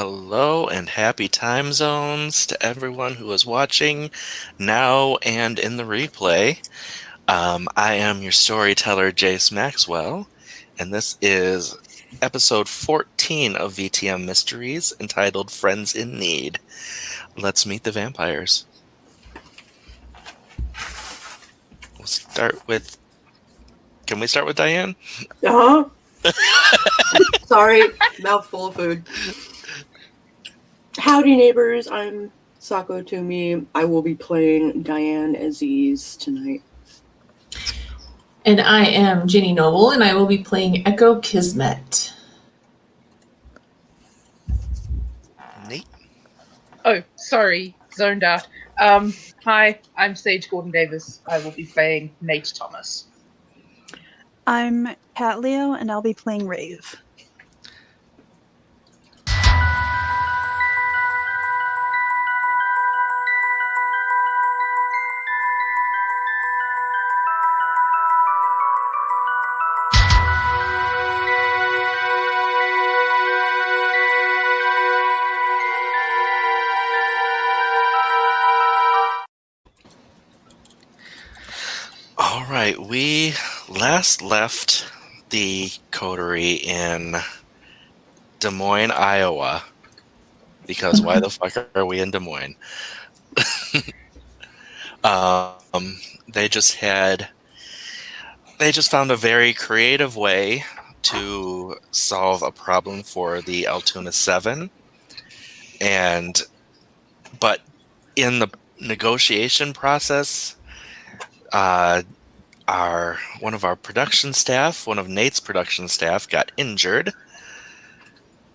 Hello and happy time zones to everyone who is watching now and in the replay. I am your storyteller, Jayce Maxwell, and this is episode 14 of VTM Mysteries entitled Friends in Need. Let's meet the vampires. We'll start with... Can we start with Diane? Uh-huh. Sorry, mouthful of food. Howdy, neighbors. I'm Sako Tumi. I will be playing Diane Aziz tonight. And I am Jinne Noble, and I will be playing Echo Kismet. Nate? Oh, sorry, zoned out. Hi, I'm Sage Gordon-Davis. I will be playing Nate Thomas. I'm Kat Leo, and I'll be playing Rave. All right, we last left the coterie in Des Moines, Iowa, because why the fuck are we in Des Moines? They just found a very creative way to solve a problem for the Altoona 7, but in the negotiation process, one of Nate's production staff got injured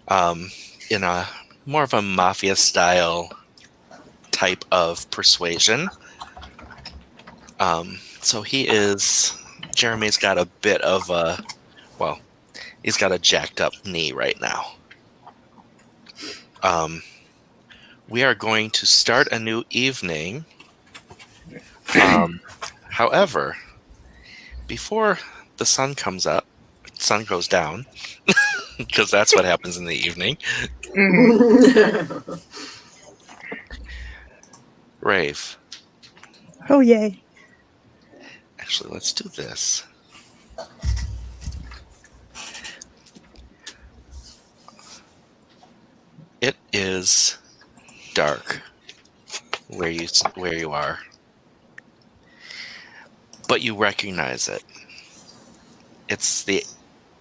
in a more of a mafia style type of persuasion. So Jeremy's got a bit of he's got a jacked up knee right now. We are going to start a new evening. However, before the sun goes down, because that's what happens in the evening. Rave. Oh, yay. Actually, let's do this. It is dark where you are, but you recognize it. It's the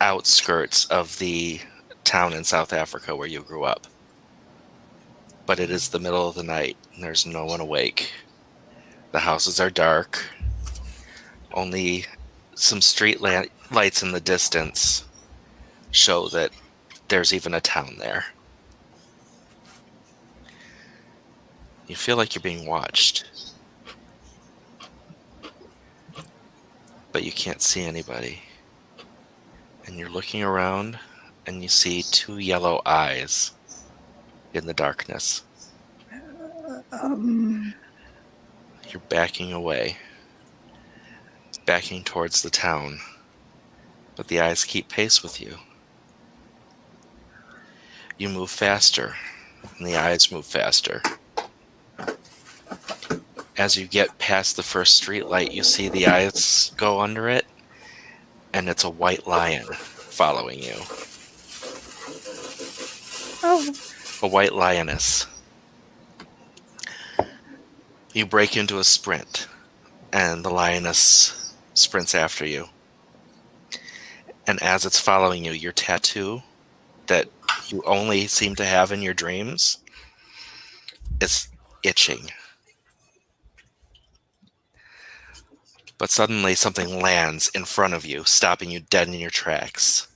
outskirts of the town in South Africa where you grew up. But it is the middle of the night, and there's no one awake. The houses are dark. Only some street lights in the distance show that there's even a town there. You feel like you're being watched, but you can't see anybody. And you're looking around, and you see two yellow eyes in the darkness. You're backing away, backing towards the town, but the eyes keep pace with you. You move faster, and the eyes move faster. As you get past the first street light, you see the eyes go under it, and it's a white lion following you. Oh. A white lioness. You break into a sprint, and the lioness sprints after you. And as it's following you, your tattoo that you only seem to have in your dreams is itching. But suddenly something lands in front of you, stopping you dead in your tracks.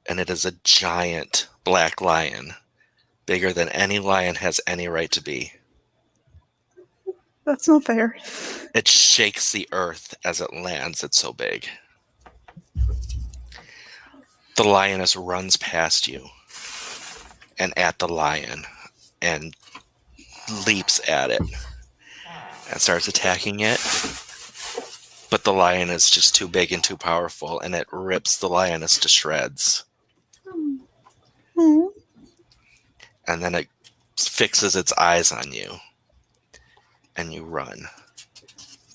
And it is a giant black lion, bigger than any lion has any right to be. That's not fair. It shakes the earth as it lands. It's so big. The lioness runs past you and at the lion and leaps at it and starts attacking it. But the lion is just too big and too powerful, and it rips the lioness to shreds. Hmm. and then it fixes its eyes on you, and you run.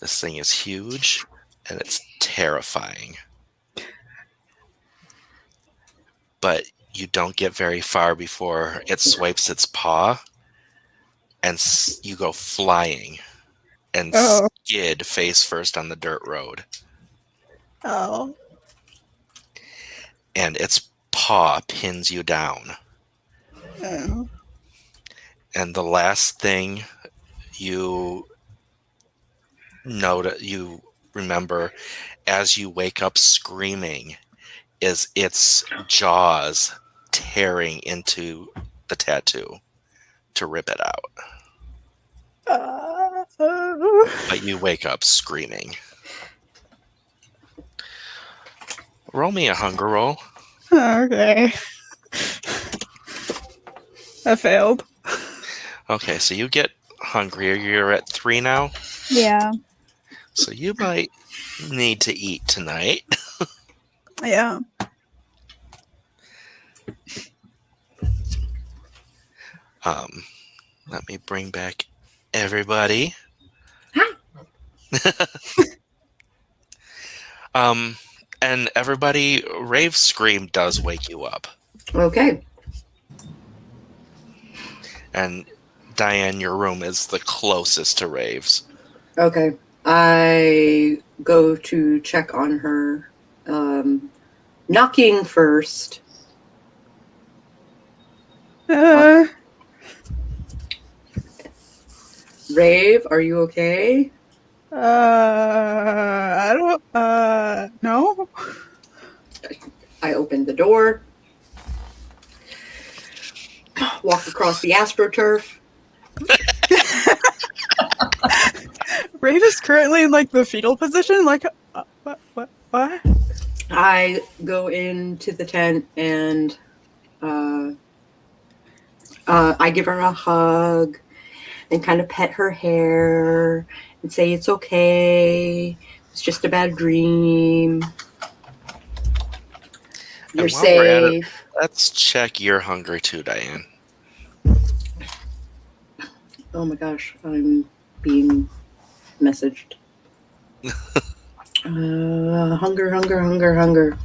This thing is huge, and it's terrifying. But you don't get very far before it swipes its paw, and you go flying and skid face first on the dirt road. Oh. And its paw pins you down. Oh. And the last thing you remember as you wake up screaming is its jaws tearing into the tattoo to rip it out. But you wake up screaming. Roll me a hunger roll. Okay. I failed. Okay, so you get hungrier. You're at 3 now. Yeah. So you might need to eat tonight. Yeah. Let me bring back everybody. And everybody, Rave's scream does wake you up. Okay. And Diane, your room is the closest to Rave's. Okay. I go to check on her. Knocking first. Rave, are you okay? I don't, no. I open the door. Walk across the AstroTurf. Rave is currently in, like, the fetal position, like, what? I go into the tent and I give her a hug and kind of pet her hair and say it's okay. It's just a bad dream. You're while we're at it, safe. let's check your hunger too, Diane. Oh my gosh, I'm being messaged. Hunger.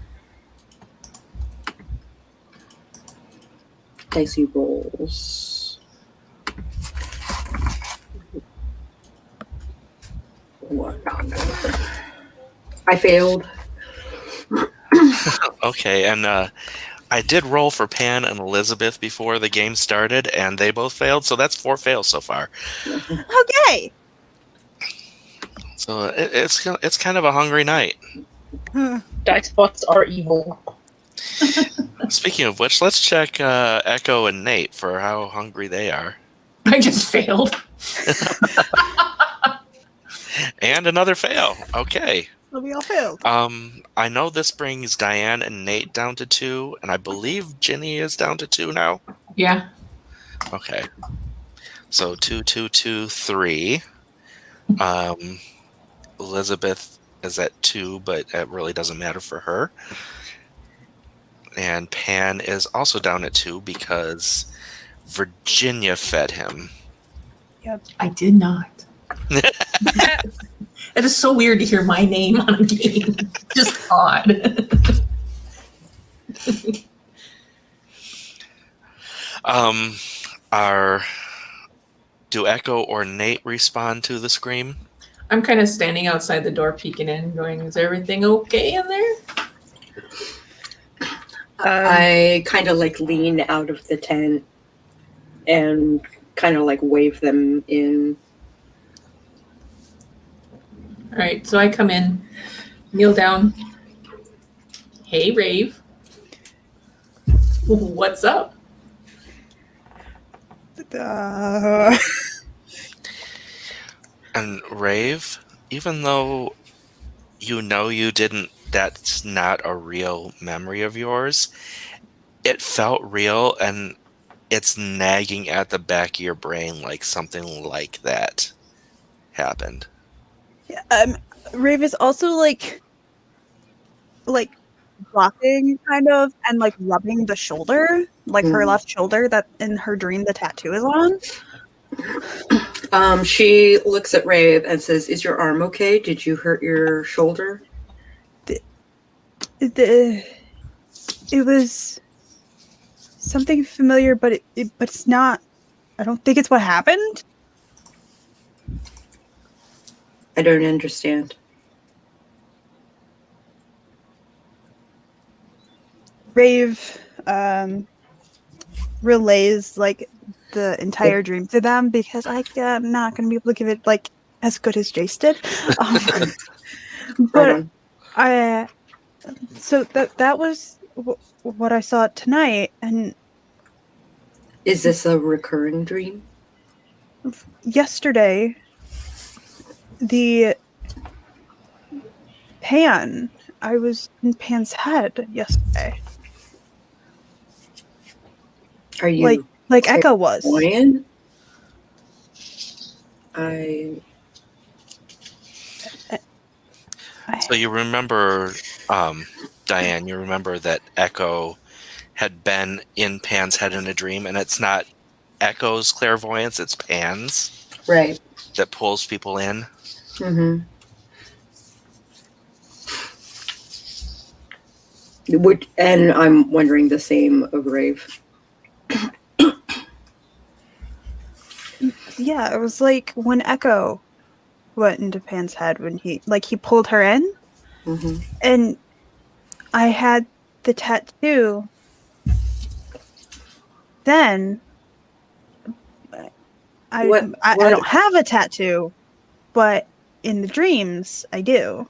Dicey rolls. What hunger? I failed. Okay, and I did roll for Pan and Elizabeth before the game started, and they both failed, so that's 4 fails so far. Okay. So it's kind of a hungry night. Dice bots are evil. Speaking of which, let's check Echo and Nate for how hungry they are. I just failed. And another fail. Okay. Well, we all failed. I know this brings Diane and Nate down to 2, and I believe Jinne is down to 2 now. Yeah. Okay. So 2, 2, 2, 3. Elizabeth is at 2, but it really doesn't matter for her. And Pan is also down at 2 because Virginia fed him. Yep. I did not. It is so weird to hear my name on a game. Just odd. Do Echo or Nate respond to the scream? I'm kind of standing outside the door, peeking in, going, "Is everything okay in there?" I kind of like lean out of the tent and kind of like wave them in. All right, so I come in, kneel down. Hey, Rave. What's up? And Rave, even though you know that's not a real memory of yours, it felt real, and it's nagging at the back of your brain like something like that happened. Rave is also like blocking, kind of, and like rubbing the shoulder, like her left shoulder that in her dream the tattoo is on. She looks at Rave and says, "Is your arm okay? Did you hurt your shoulder?" It was something familiar, but it's not. I don't think it's what happened. I don't understand. Rave relays like the entire dream to them because I'm not going to be able to give it like as good as Jayce did. But so that was what I saw tonight. And is this a recurring dream? Yesterday, the Pan. I was in Pan's head yesterday. Are you like Echo was? Diane? So you remember, Diane, you remember that Echo had been in Pan's head in a dream, and it's not Echo's clairvoyance, it's Pan's. Right. That pulls people in. Mm-hmm. And I'm wondering the same of Rave. Yeah, it was like when Echo went into Pan's head when he pulled her in, and I had the tattoo. Then I don't have a tattoo, but in the dreams I do.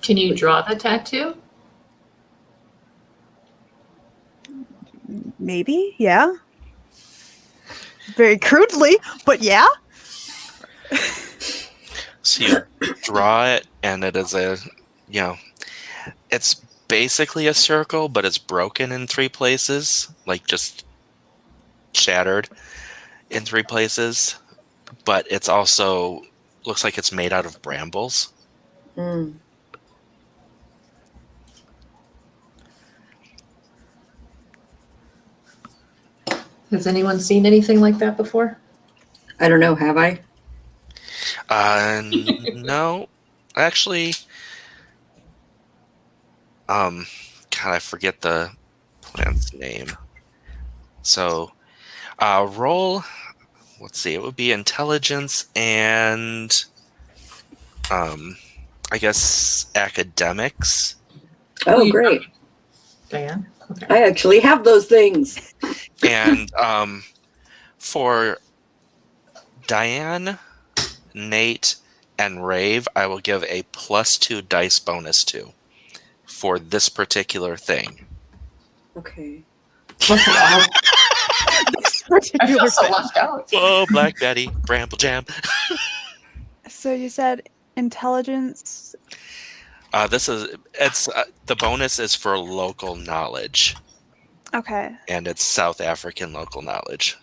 Can you draw the tattoo? Maybe, yeah. Very crudely, but yeah. So you draw it, and it is it's basically a circle, but it's broken in 3 places, like just shattered in 3 places. But it's also looks like it's made out of brambles. Mm. Has anyone seen anything like that before? I don't know. Have I? No, actually. God, I forget the plant's name. So, roll. Let's see. It would be intelligence and, I guess academics. Oh, great, Diane. Okay. I actually have those things. And for Diane, Nate, and Rave, I will give a +2 dice bonus to for this particular thing. Okay. I feel so left out. Oh, Black Betty, Bramble Jam. So you said intelligence. The bonus is for local knowledge. Okay. And it's South African local knowledge.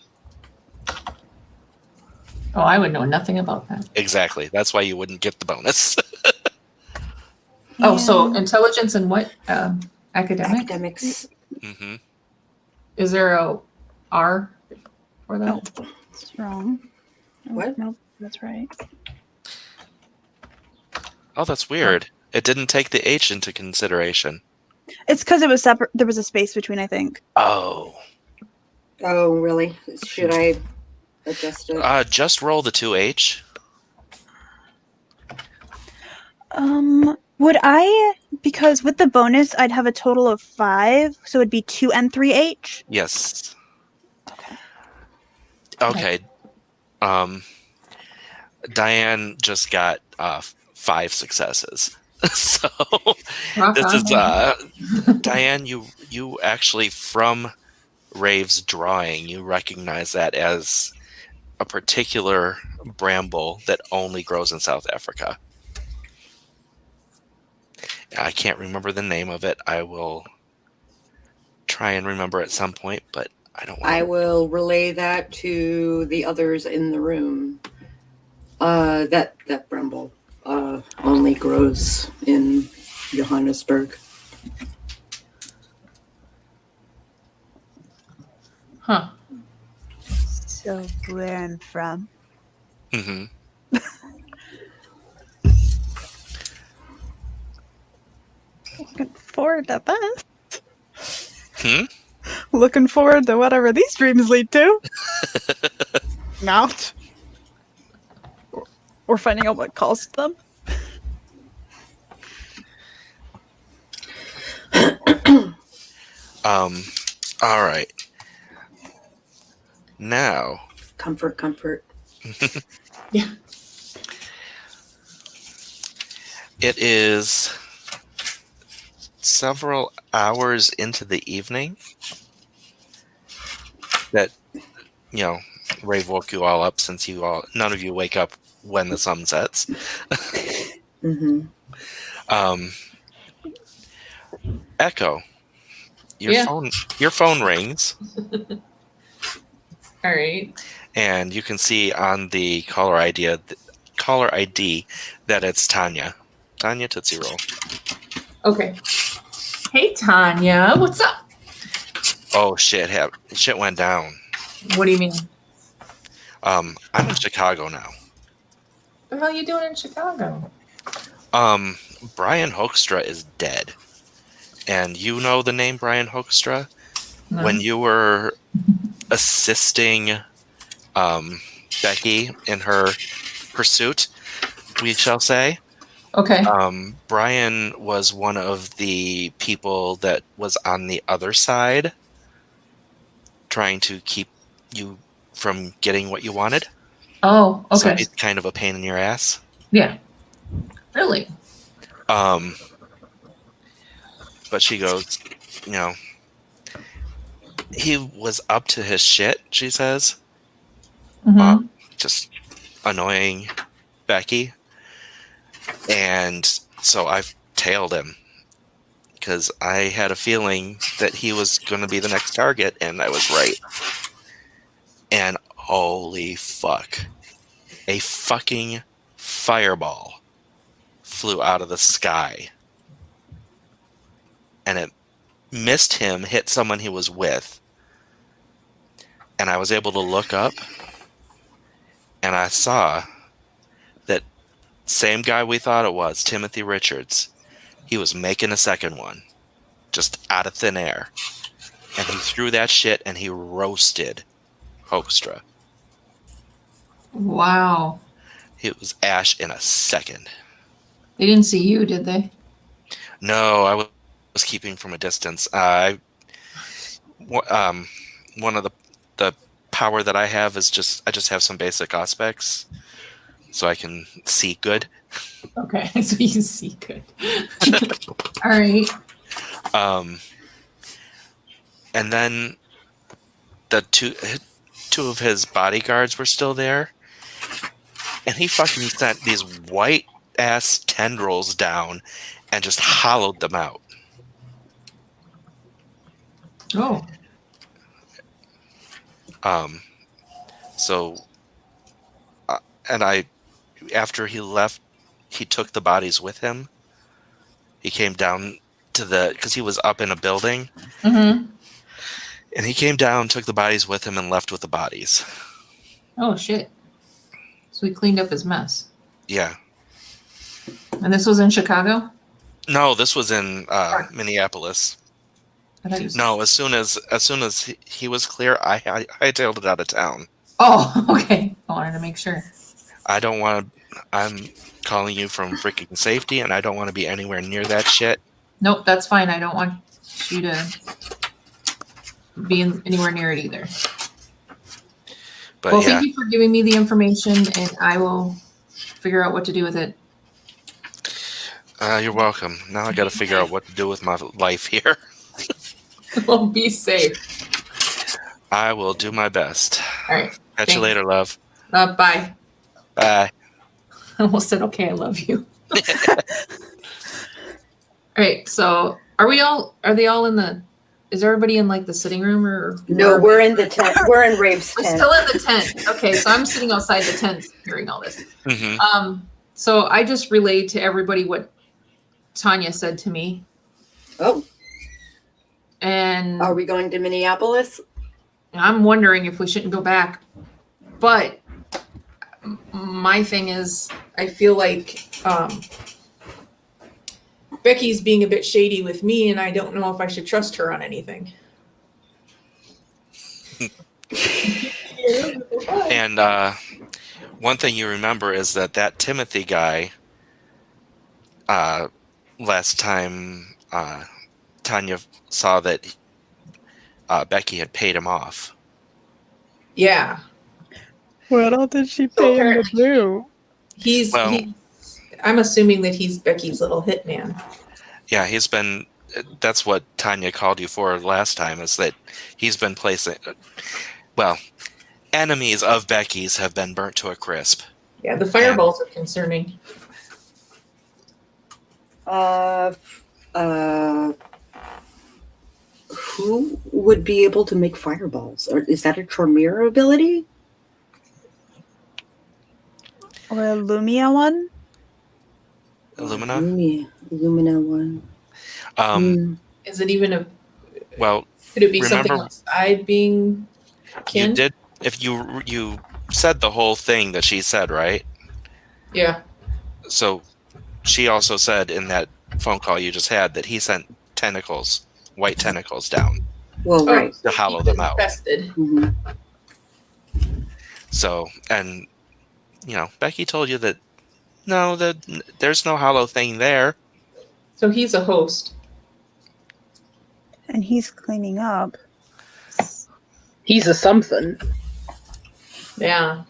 Oh, I would know nothing about that. Exactly. That's why you wouldn't get the bonus. Oh, so intelligence and what? Academics. Mm-hmm. Is there a R for that? No, it's wrong. What? Nope, that's right. Oh, that's weird. It didn't take the H into consideration. It's because it was separate. There was a space between, I think. Oh. Oh, really? Should I adjust it? Just roll the 2H. Would I? Because with the bonus, I'd have a total of 5, so it'd be 2 and 3H. Yes. Okay. Okay. Diane just got 5 successes. So this is Diane. You actually, from Rave's drawing, you recognize that as a particular bramble that only grows in South Africa. I can't remember the name of it. I will try and remember at some point, but I don't want to. I will relay that to the others in the room. That bramble only grows in Johannesburg. Huh. So where I'm from. Mm-hmm. Looking forward to this. Hmm? Looking forward to whatever these dreams lead to. Not. Or finding out what caused them. All right. Now. Comfort. Yeah. It is several hours into the evening that, Rave woke you all up, since none of you wake up when the sun sets. Mm-hmm. Echo, your phone rings, All right. and you can see on the caller ID that it's Tanya. Tanya Tootsie Roll. Okay. Hey, Tanya. What's up? Oh shit! Shit went down. What do you mean? I'm in Chicago now. What the hell are you doing in Chicago? Brian Hoekstra is dead. And you know the name Brian Hoekstra? No. When you were assisting Becky in her pursuit, we shall say. Okay. Brian was one of the people that was on the other side, trying to keep you from getting what you wanted. Oh, okay. So he's kind of a pain in your ass. Yeah. Really? But she goes, he was up to his shit, she says. Mm-hmm. Just annoying Becky. And so I've tailed him because I had a feeling that he was going to be the next target, and I was right. And holy fuck. A fucking fireball flew out of the sky. And it missed him, hit someone he was with. And I was able to look up, and I saw that same guy we thought it was, Timothy Richards, he was making a second one, just out of thin air. And he threw that shit, and he roasted Hoekstra. Wow. It was ash in a second. They didn't see you, did they? No, I was keeping from a distance. One of the power that I have is I just have some basic aspects, so I can see good. Okay, so you can see good. All right. And then the two of his bodyguards were still there, and he fucking sent these white ass tendrils down and just hollowed them out. Oh. So, after he left, he took the bodies with him. He came down because he was up in a building. Mm-hmm. And he came down, took the bodies with him, and left with the bodies. Oh, shit. So he cleaned up his mess. Yeah. And this was in Chicago? No, this was in Minneapolis. I thought you said... No, as soon as he was clear, I hightailed it out of town. Oh, okay. I wanted to make sure. I'm calling you from freaking safety, and I don't want to be anywhere near that shit. Nope, that's fine. I don't want you to be anywhere near it either. But well, yeah. Thank you for giving me the information, and I will figure out what to do with it. You're welcome. Now I got to figure out what to do with my life here. Well, be safe. I will do my best. All right. Catch you later, love. Bye. Bye. I almost said, okay, I love you. All right. So are they all is everybody in like the sitting room or? No, we're in the tent. We're in Rave's We're tent. still in the tent. Okay. So I'm sitting outside the tent hearing all this. Mm-hmm. So I just relayed to everybody what Tanya said to me. Oh, And are we going to Minneapolis? I'm wondering if we shouldn't go back. But my thing is, I feel like Becky's being a bit shady with me, and I don't know if I should trust her on anything. And one thing you remember is that Timothy guy, last time Tanya saw that Becky had paid him off. Yeah. What all did she pay him to do? I'm assuming that he's Becky's little hitman. Yeah, that's what Tanya called you for last time, is that he's been placing, enemies of Becky's have been burnt to a crisp. Yeah, the fireballs are concerning. Who would be able to make fireballs? Or is that a Tremere ability? Or a Lumia one? Illumina? Lumina one. Is it even Well, could it be remember, something outside being kin? you did, if you said the whole thing that she said, right? Yeah. So she also said in that phone call you just had that he sent tentacles, white tentacles down. Well, right. To hollow them out. Infested. Mm-hmm. So, and, Becky told you that, no, there's no hollow thing there. So he's a host. And he's cleaning up. He's a something. Yeah.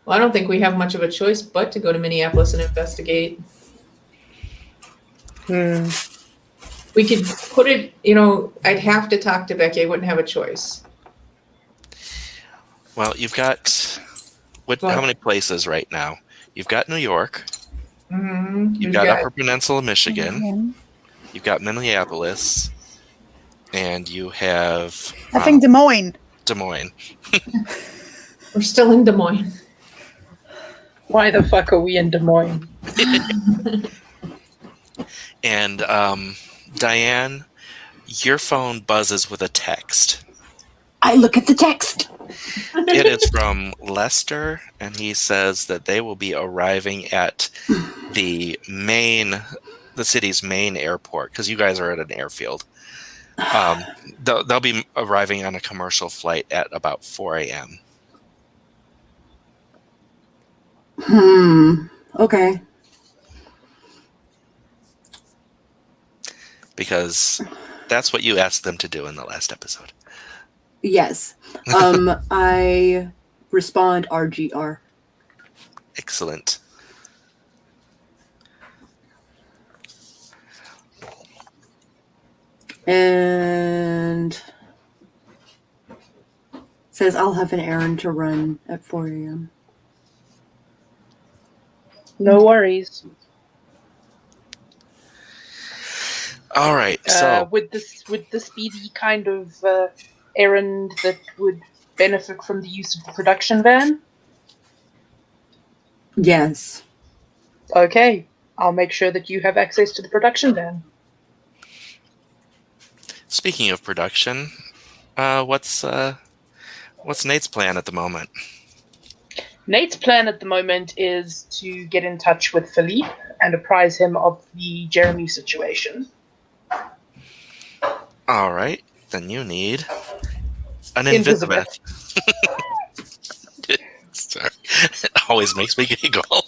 Well, I don't think we have much of a choice but to go to Minneapolis and investigate. We could put it, I'd have to talk to Becky. I wouldn't have a choice. Well, you've got, how many places right now? You've got New York. Mm-hmm. You've got Upper Peninsula, Michigan. Mhm. You've got Minneapolis. And you have... I think Des Moines. Des Moines. We're still in Des Moines. Why the fuck are we in Des Moines? And Diane, your phone buzzes with a text. I look at the text. It is from Lester, and he says that they will be arriving at the city's main airport, because you guys are at an airfield. They'll be arriving on a commercial flight at about 4 a.m. Okay. Because that's what you asked them to do in the last episode. Yes. I respond RGR. Excellent. And says I'll have an errand to run at 4 a.m. No worries. All right. So would this be the kind of errand that would benefit from the use of the production van? Yes. Okay. I'll make sure that you have access to the production van. speaking of production, what's Nate's plan at the moment? Nate's plan at the moment is to get in touch with Philippe and apprise him of the Jeremy situation. All right, then you need an Invisibeth. Sorry, it always makes me giggle.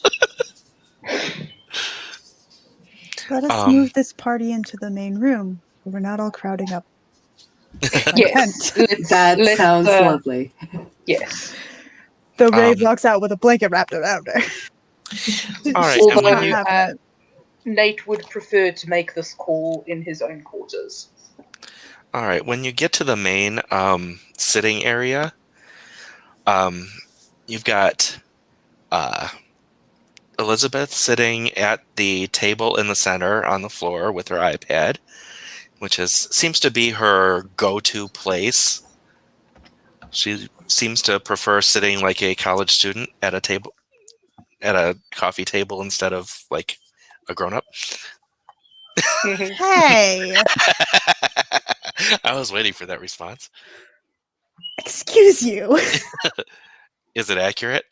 Let us move this party into the main room, where we're not all crowding up. Yes, that sounds lovely. Yes. The Rave walks out with a blanket wrapped around her. All right, Although, and when you, Nate would prefer to make this call in his own quarters. all right, when you get to the main sitting area, you've got Elizabeth sitting at the table in the center on the floor with her iPad, which seems to be her go-to place. She seems to prefer sitting like a college student at a table, at a coffee table, instead of like a grown-up. Hey, I was waiting for that response. excuse you. Is it accurate?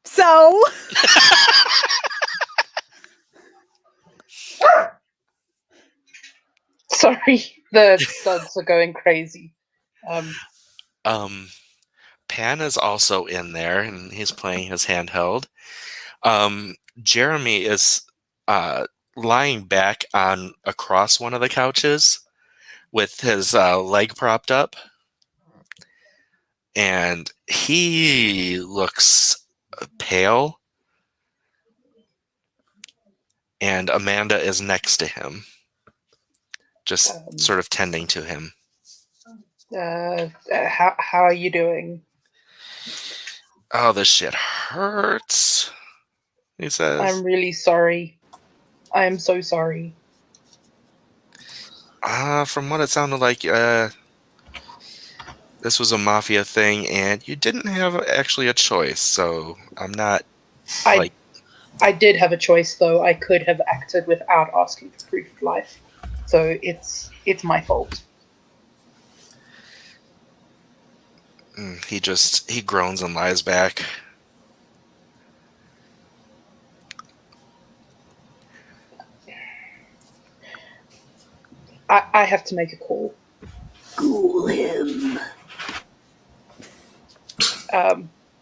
So, Sorry, the studs are going crazy. Pan is also in there, and he's playing his handheld. Jeremy is lying back on across one of the couches with his leg propped up, and he looks pale. And Amanda is next to him, just sort of tending to him. How are you doing? Oh, this shit hurts, he says. I'm really sorry. I am so sorry. From what it sounded like, this was a mafia thing, and you didn't have actually a choice, so I'm not, I did have a choice, though. I could have acted without asking for proof of life. So it's my fault. He groans and lies back. I have to make a call. Ghoul him.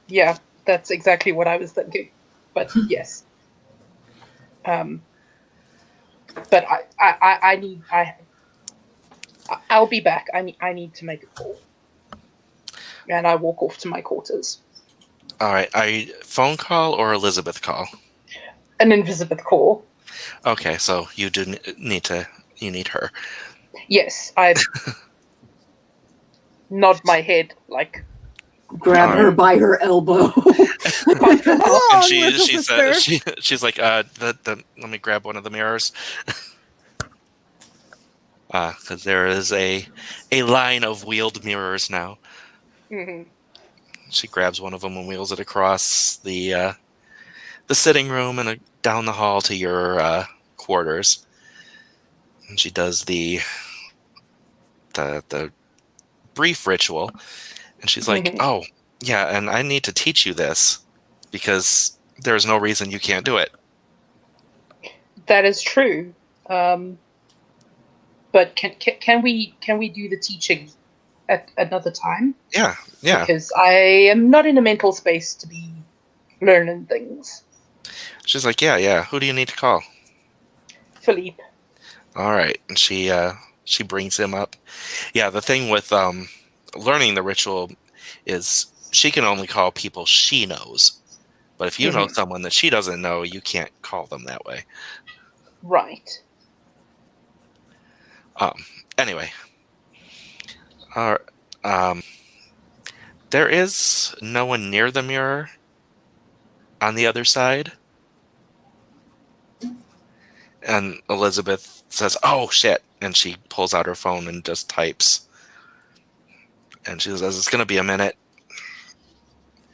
Yeah, that's exactly what I was thinking. But yes. But I'll be back. I need to make a call. And I walk off to my quarters. All right, phone call or Elizabeth call? An Elizabeth call. Okay, so you do need her. Yes, I nod my head like Grab her by her elbow. And on, she little said sister. she's like, let me grab one of the mirrors. Because there is a line of wheeled mirrors now. mhm. She grabs one of them and wheels it across the sitting room and down the hall to your quarters. And she does the brief ritual, and she's like, Mhm. "Oh, yeah, and I need to teach you this because there's no reason you can't do it." That is true. But can we do the teaching at another time? Yeah. Because I am not in a mental space to be learning things. She's like, "Yeah. Who do you need to call?" Philippe. All right, and she brings him up. Yeah, the thing with learning the ritual is she can only call people she knows. But if you know someone that she doesn't know, you can't call them that way. Right. Anyway, there is no one near the mirror on the other side. And Elizabeth says, "Oh, shit." And she pulls out her phone and just types. And she says, "It's going to be a minute."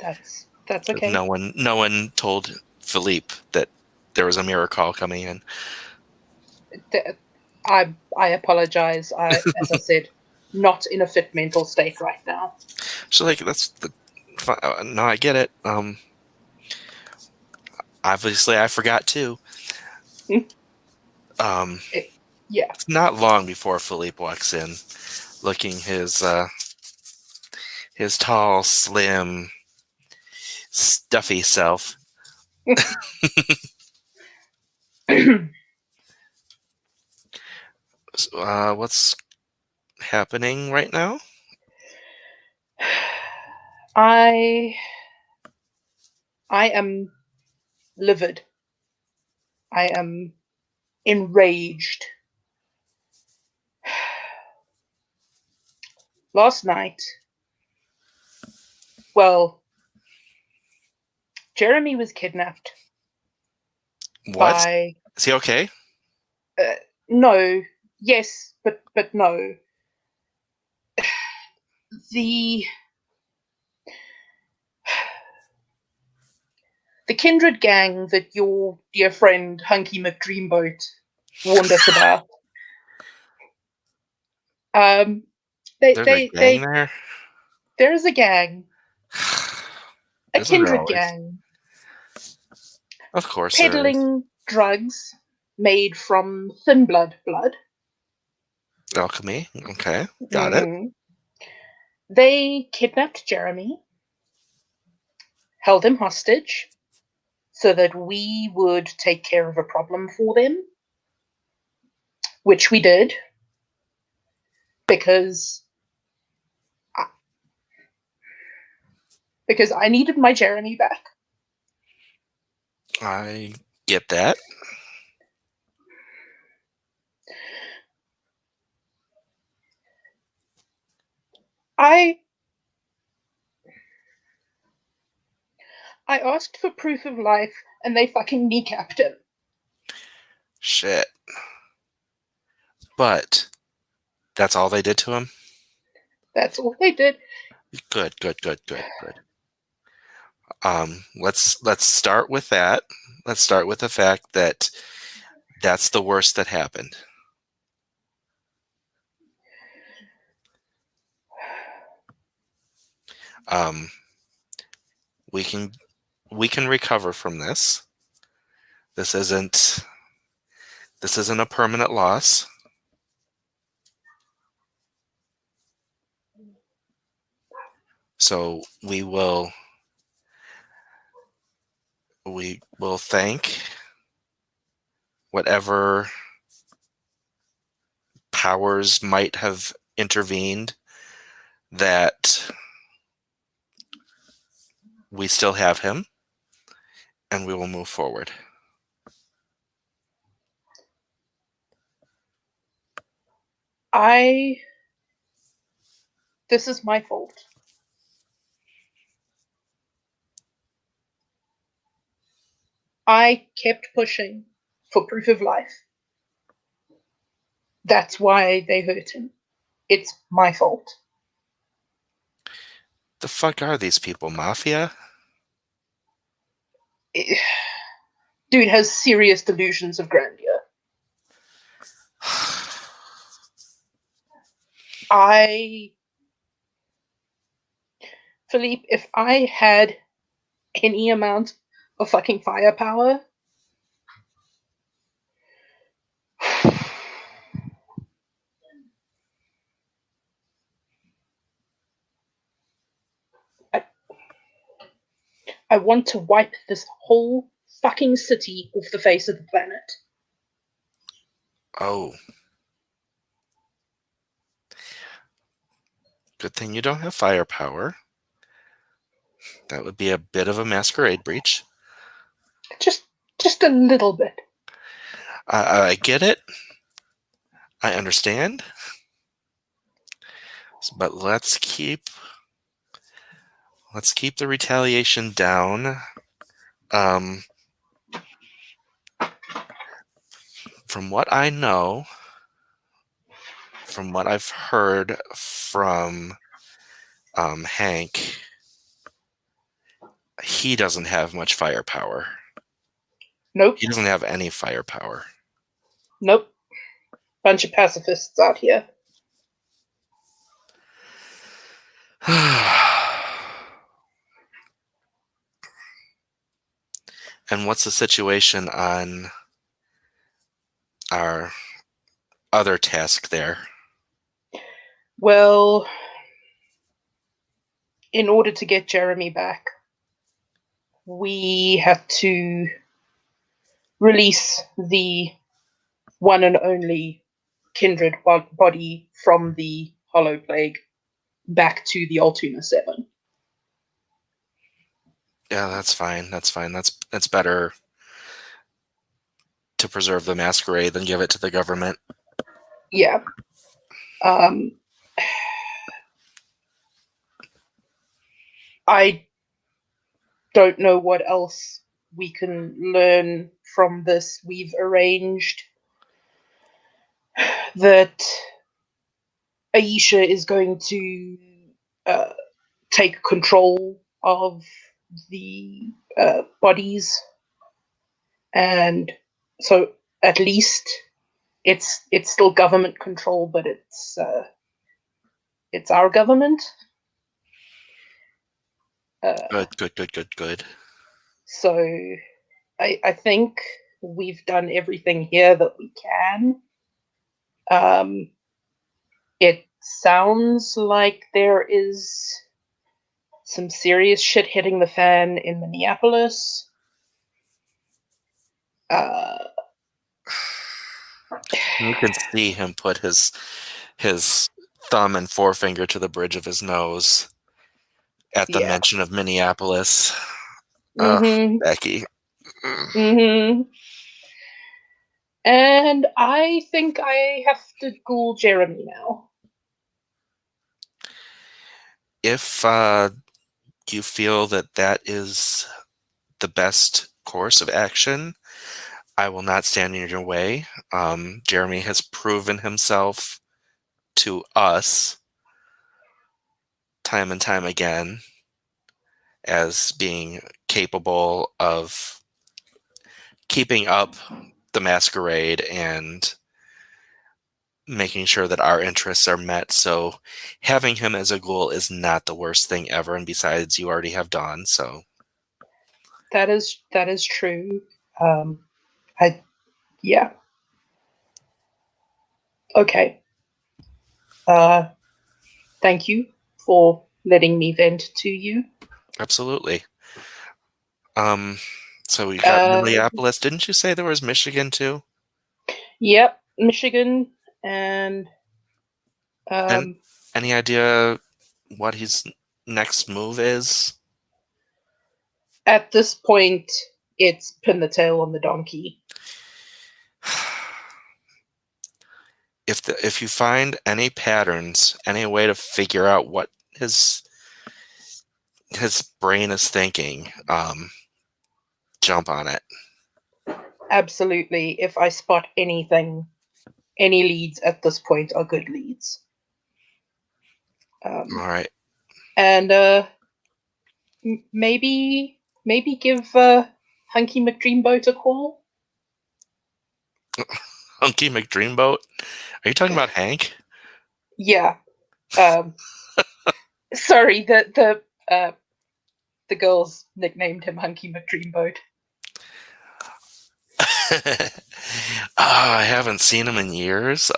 That's okay. No one told Philippe that there was a mirror call coming in. I apologize. As I said, not in a fit mental state right now. She's like, no, I get it. Obviously I forgot too. Yeah. It's not long before Philippe walks in, looking his tall, slim, stuffy self. What's happening right now? I am livid. I am enraged. Last night, well, Jeremy was kidnapped. What? Is he okay? No. Yes, but no. The the kindred gang that your dear friend Hunky McDreamboat warned us about. There's a gang there? There's a gang. A Isn't there kindred always? gang. Of course there is. Peddling drugs made from thin blood. Alchemy. Okay, got it. They kidnapped Jeremy, held him hostage, so that we would take care of a problem for them, which we did, because I needed my Jeremy back. I get that. I asked for proof of life, and they fucking kneecapped him. Shit. But that's all they did to him? That's all they did. Good. Let's start with that. Let's start with the fact that that's the worst that happened. We can recover from this. This isn't a permanent loss. So we will thank whatever powers might have intervened that we still have him, and we will move forward. This is my fault. I kept pushing for proof of life. That's why they hurt him. It's my fault. The fuck are these people? Mafia? Dude has serious delusions of grandeur. Philippe, if I had any amount of fucking firepower, I want to wipe this whole fucking city off the face of the planet. Oh. Good thing you don't have firepower. That would be a bit of a masquerade breach. Just a little bit. I get it. I understand. But let's keep the retaliation down. From what I know, from what I've heard from Hank, he doesn't have much firepower. Nope. He doesn't have any firepower. Nope. Bunch of pacifists out here. And what's the situation on our other task there? Well, in order to get Jeremy back, we have to release the one and only kindred body from the Hollow Plague back to the Altoona 7. Yeah, that's fine. That's better to preserve the masquerade than give it to the government. Yeah. I don't know what else we can learn from this. We've arranged that Aisha is going to take control of the bodies, and so at least it's still government control, but it's our government. Good. So I think we've done everything here that we can. It sounds like there is some serious shit hitting the fan in Minneapolis. You can see him put his thumb and forefinger to the bridge of his nose at the mention of Minneapolis. Becky. Mm-hmm. And I think I have to ghoul Jeremy now. If you feel that is the best course of action, I will not stand in your way. Jeremy has proven himself to us time and time again as being capable of keeping up the masquerade and making sure that our interests are met. So having him as a ghoul is not the worst thing ever. And besides, you already have Dawn, so. That is true. Yeah. Okay. Thank you for letting me vent to you. Absolutely. So we got Minneapolis. Didn't you say there was Michigan too? Yep, Michigan, and any idea what his next move is? At this point, it's pin the tail on the donkey. If you find any patterns, any way to figure out what his brain is thinking, jump on it. Absolutely. If I spot anything, any leads at this point are good leads. All right. And maybe give Hunky McDreamboat a call. Hunky McDreamboat? Are you talking about Hank? Yeah. Sorry, the girls nicknamed him Hunky McDreamboat. I haven't seen him in years.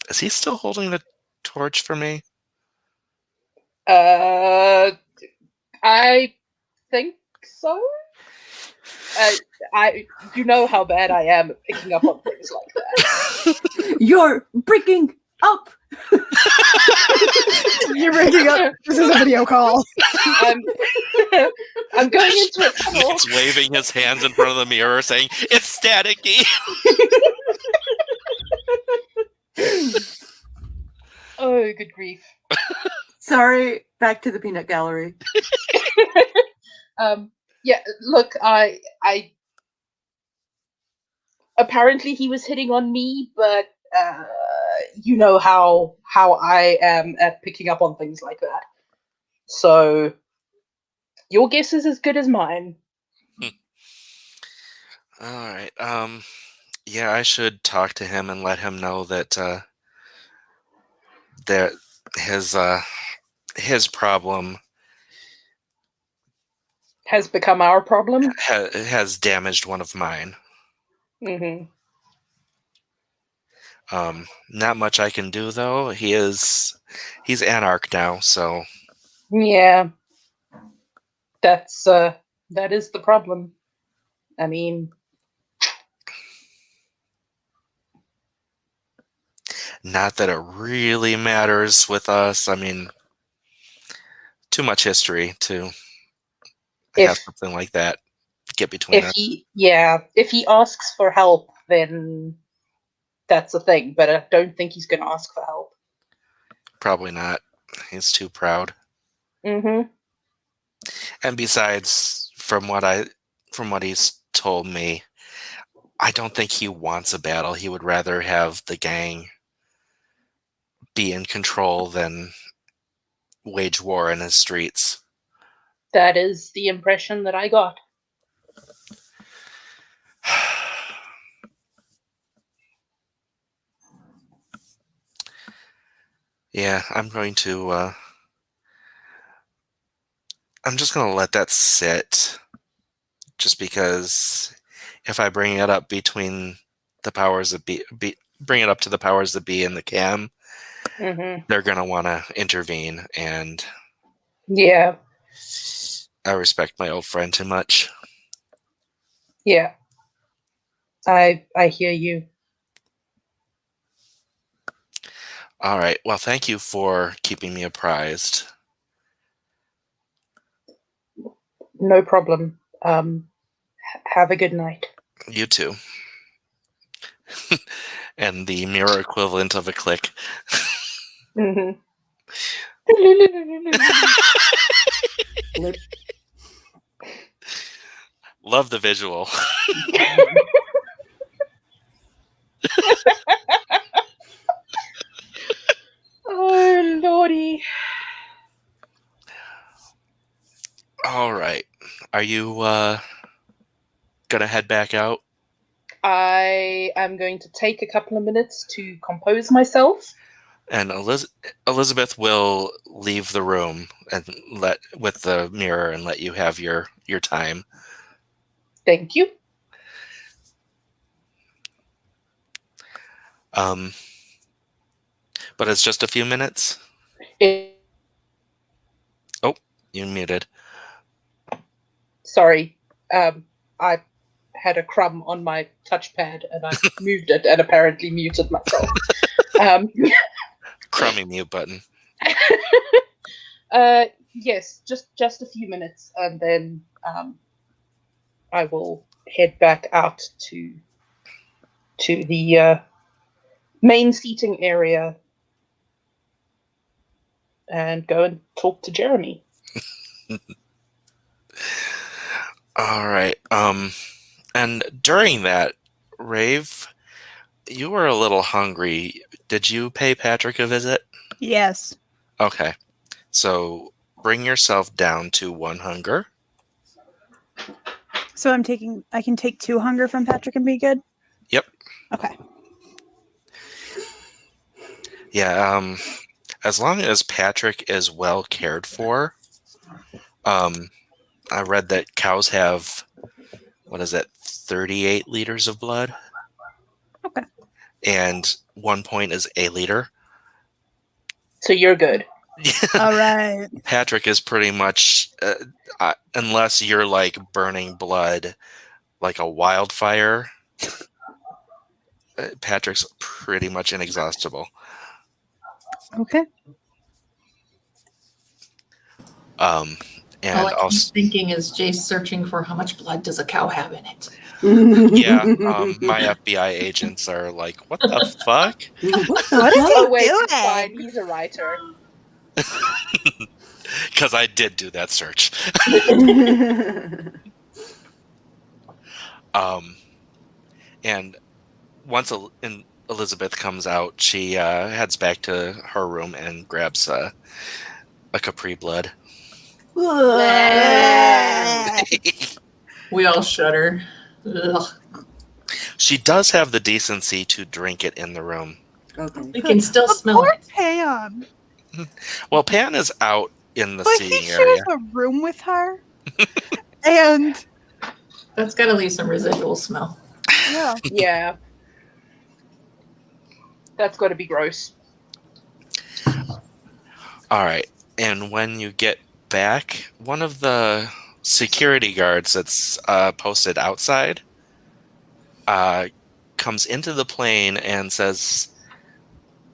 Is he still holding the torch for me? I think so. You know how bad I am at picking up on things like that. You're breaking up. You're breaking up. This is a video call. I'm going into a tunnel. He's waving his hands in front of the mirror saying, "It's staticky." Oh, good grief. Sorry, back to the peanut gallery. Yeah, look, I apparently he was hitting on me, but you know how I am at picking up on things like that. So your guess is as good as mine. All right. Yeah, I should talk to him and let him know that that his problem has become our problem. Has damaged one of mine. Mm-hmm. Not much I can do though. He's Anarch now, so yeah, that is the problem. I mean, not that it really matters with us. I mean, too much history to have something like that get between us. If he asks for help, then that's a thing. But I don't think he's going to ask for help. Probably not. He's too proud. Mm-hmm. And besides, from what he's told me, I don't think he wants a battle. He would rather have the gang be in control than wage war in his streets. That is the impression that I got. Yeah, I'm going to... I'm just going to let that sit. Just because if I bring it up between the powers that bring it up to the powers that be in the cam, they're going to want to intervene, and Yeah. I respect my old friend too much. Yeah. I hear you. All right. Well, thank you for keeping me apprised. No problem. Have a good night. You too. And the mirror equivalent of a click. Mm-hmm. Blip. Love the visual. Oh, lordy. All right. Are you gonna head back out? I am going to take a couple of minutes to compose myself. And Elizabeth will leave the room and with the mirror and let you have your time. Thank you. But it's just a few minutes. Oh, you muted. Sorry. I had a crumb on my touchpad and I moved it and apparently muted myself. Crummy mute button. Yes, just a few minutes, and then I will head back out to the main seating area and go and talk to Jeremy. All right. And during that, Rave, you were a little hungry. Did you pay Patrick a visit? Yes. Okay. So bring yourself down to 1 hunger. So I can take 2 hunger from Patrick and be good? Yep. Okay. Yeah, as long as Patrick is well cared for, I read that cows have, 38 liters of blood? Okay. And 1 point is a liter. So you're good. All right. Patrick is pretty much, unless you're like burning blood like a wildfire, Patrick's pretty much inexhaustible. Okay. And All I keep also, thinking is Jayce searching for how much blood does a cow have in it. yeah, my FBI agents are like, what the fuck? What is he Oh wait, doing? it's fine. He's a writer. Because I did do that search. And once Elizabeth comes out, she heads back to her room and grabs a Capri Blood. We all shudder. Ugh. She does have the decency to drink it in the room. Okay. We can still But smell poor it. Pam. Well, Pan is out in the But he seating shares area. a room with her. And That's got to leave some residual smell. yeah. Yeah. That's got to be gross. All right. And when you get back, one of the security guards that's posted outside comes into the plane and says,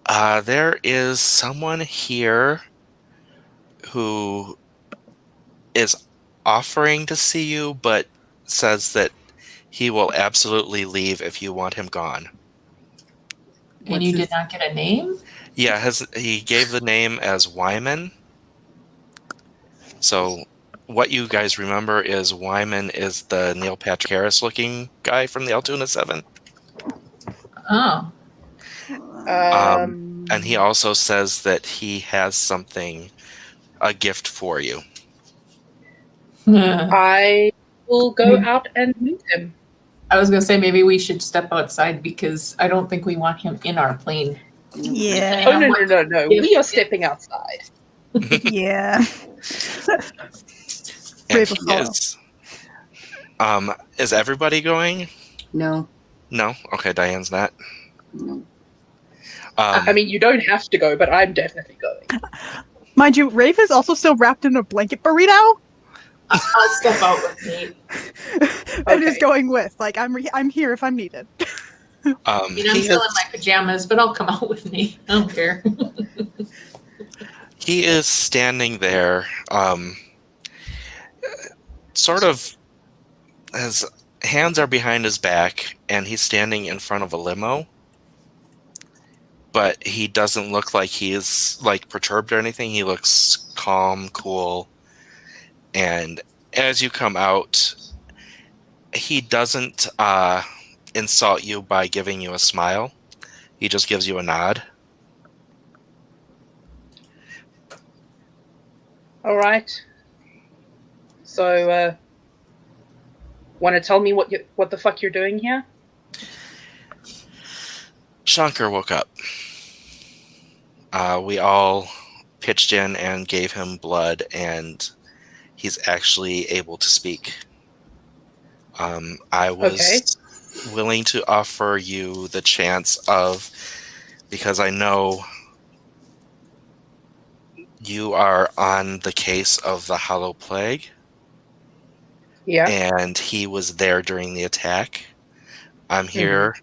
there is someone here who is offering to see you, but says that he will absolutely leave if you want him gone. And you did not get a name? Yeah, he gave the name as Wyman. So what you guys remember is Wyman is the Neil Patrick Harris looking guy from the Altoona 7. Oh. And he also says that he has a gift for you. I will go out and meet him. I was going to say maybe we should step outside because I don't think we want him in our plane. Yeah. Oh, no. We are stepping outside. Yeah. And Rave he will follow. is everybody going? No. No? Okay, Diane's not. No. I mean, you don't have to go, but I'm definitely going. Mind you, Rave is also still wrapped in a blanket burrito. I'll step out with Nate. And is Okay. going with. Like, I'm here if I'm needed. I mean, I'm he still is, in my pajamas, but I'll come out with Nate. I don't care. he is standing there, sort of, his hands are behind his back, and he's standing in front of a limo. But he doesn't look like he is like perturbed or anything. He looks calm, cool. And as you come out, he doesn't insult you by giving you a smile. He just gives you a nod. All right. So, want to tell me what the fuck you're doing here? Shankar woke up. We all pitched in and gave him blood, and he's actually able to speak. I was willing to offer you the chance of, because I know you are on the case of the Hollow Plague, Yeah. and he was there during the attack. I'm here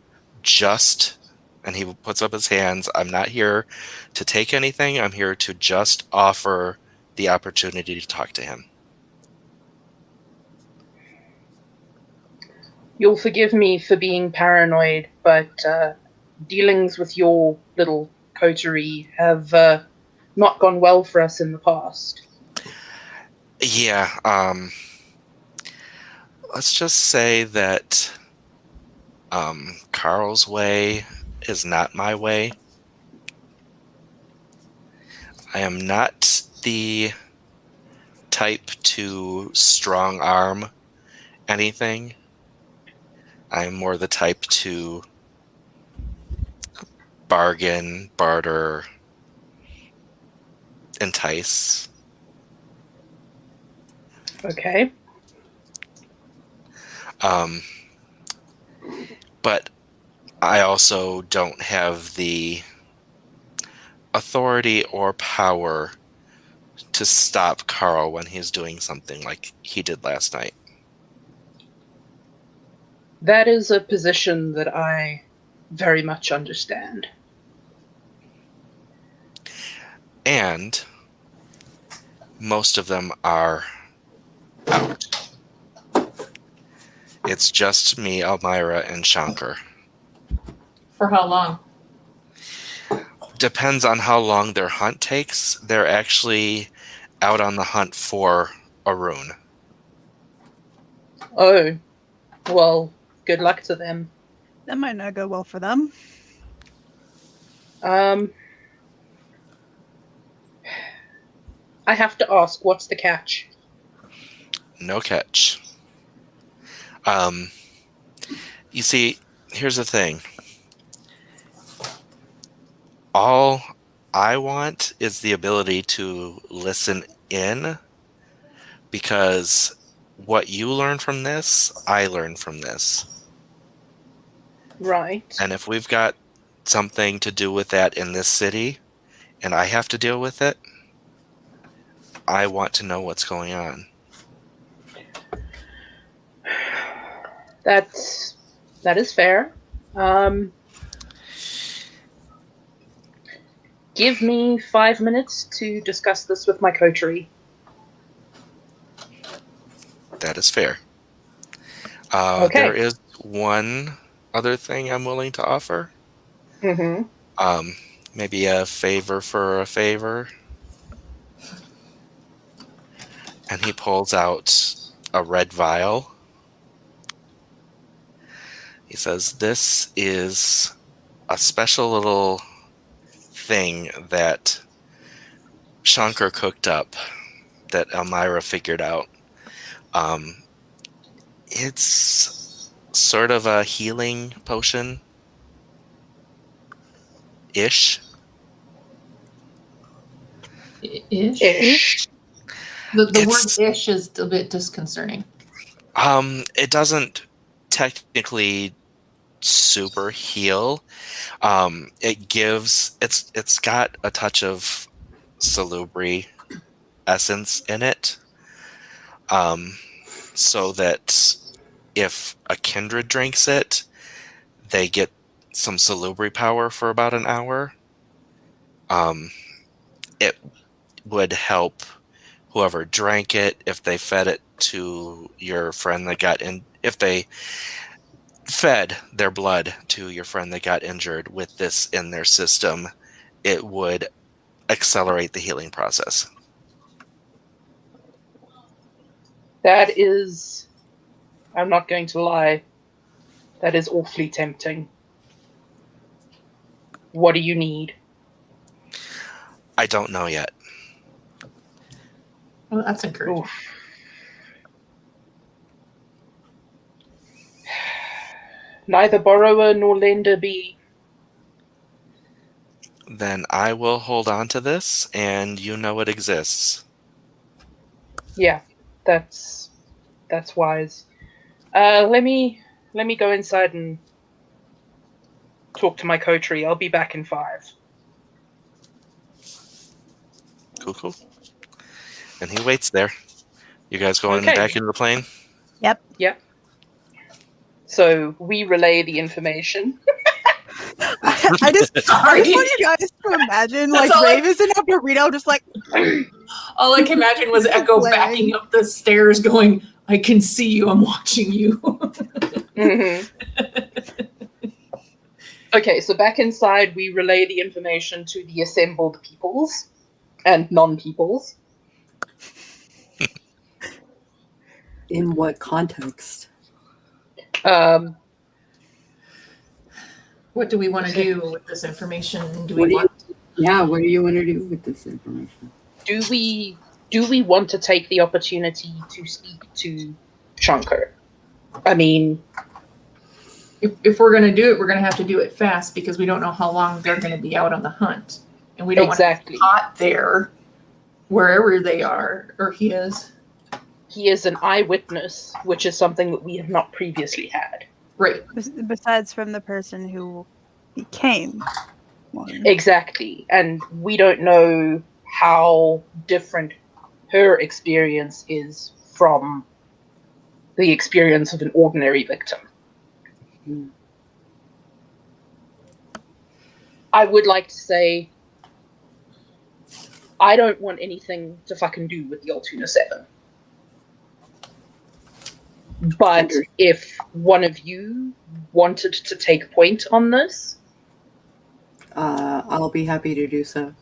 just, and he puts up his hands, I'm not here to take anything. I'm here to just offer the opportunity to talk to him. You'll forgive me for being paranoid, but dealings with your little coterie have not gone well for us in the past. Yeah, let's just say that Carl's way is not my way. I am not the type to strong arm anything. I am more the type to bargain, barter, entice. Okay. But I also don't have the authority or power to stop Carl when he's doing something like he did last night. That is a position that I very much understand. And most of them are out. It's just me, Elmira, and Shankar. For how long? Depends on how long their hunt takes. They're actually out on the hunt for a rune. Oh, well, good luck to them. That might not go well for them. I have to ask, what's the catch? No catch. You see, here's the thing. All I want is the ability to listen in, because what you learn from this, I learn from this. Right. And if we've got something to do with that in this city, and I have to deal with it, I want to know what's going on. That is fair. Give me 5 minutes to discuss this with my coterie. That is fair. Okay. There is one other thing I'm willing to offer. Mm-hmm. Maybe a favor for a favor. And he pulls out a red vial. He says, this is a special little thing that Shankar cooked up that Elmira figured out. It's sort of a healing potion-ish. Ish. The It's- word ish is a bit disconcerting. It doesn't technically super heal. It's got a touch of salubri essence in it. So that if a kindred drinks it, they get some salubri power for about an hour. It would help whoever drank it if they fed it to your friend that got in. If they fed their blood to your friend that got injured with this in their system, it would accelerate the healing process. That is, I'm not going to lie, that is awfully tempting. What do you need? I don't know yet. Well, that's encouraging. Oof. Neither borrower nor lender be. Then I will hold on to this, and you know it exists. Yeah, that's wise. Let me go inside and talk to my coterie. I'll be back in 5. Cool. And he waits there. You guys going Okay. back into the plane? Yep. So we relay the information. I just Sorry. want you guys to imagine, That's like, all I- Rave is in a burrito, just like, All I can imagine was Echo Playing. backing up the stairs going, I can see you, I'm watching you. Mhm. Okay, so back inside, we relay the information to the assembled peoples and non-peoples. In what context? What do we want to do with this information? Do What we do want what do you want to do with this information? Do we want to take the opportunity to speak to Shankar? I mean, if we're going to do it, we're going to have to do it fast because we don't know how long they're going to be out on the hunt. And we don't exactly. want to be caught there, wherever they are, or he is. He is an eyewitness, which is something that we have not previously had. Right. besides from the person who became one. Exactly. And we don't know how different her experience is from the experience of an ordinary victim. Hmm. I would like to say I don't want anything to fucking do with the Altoona 7. But if one of you wanted to take point on this, I'll be happy to do so.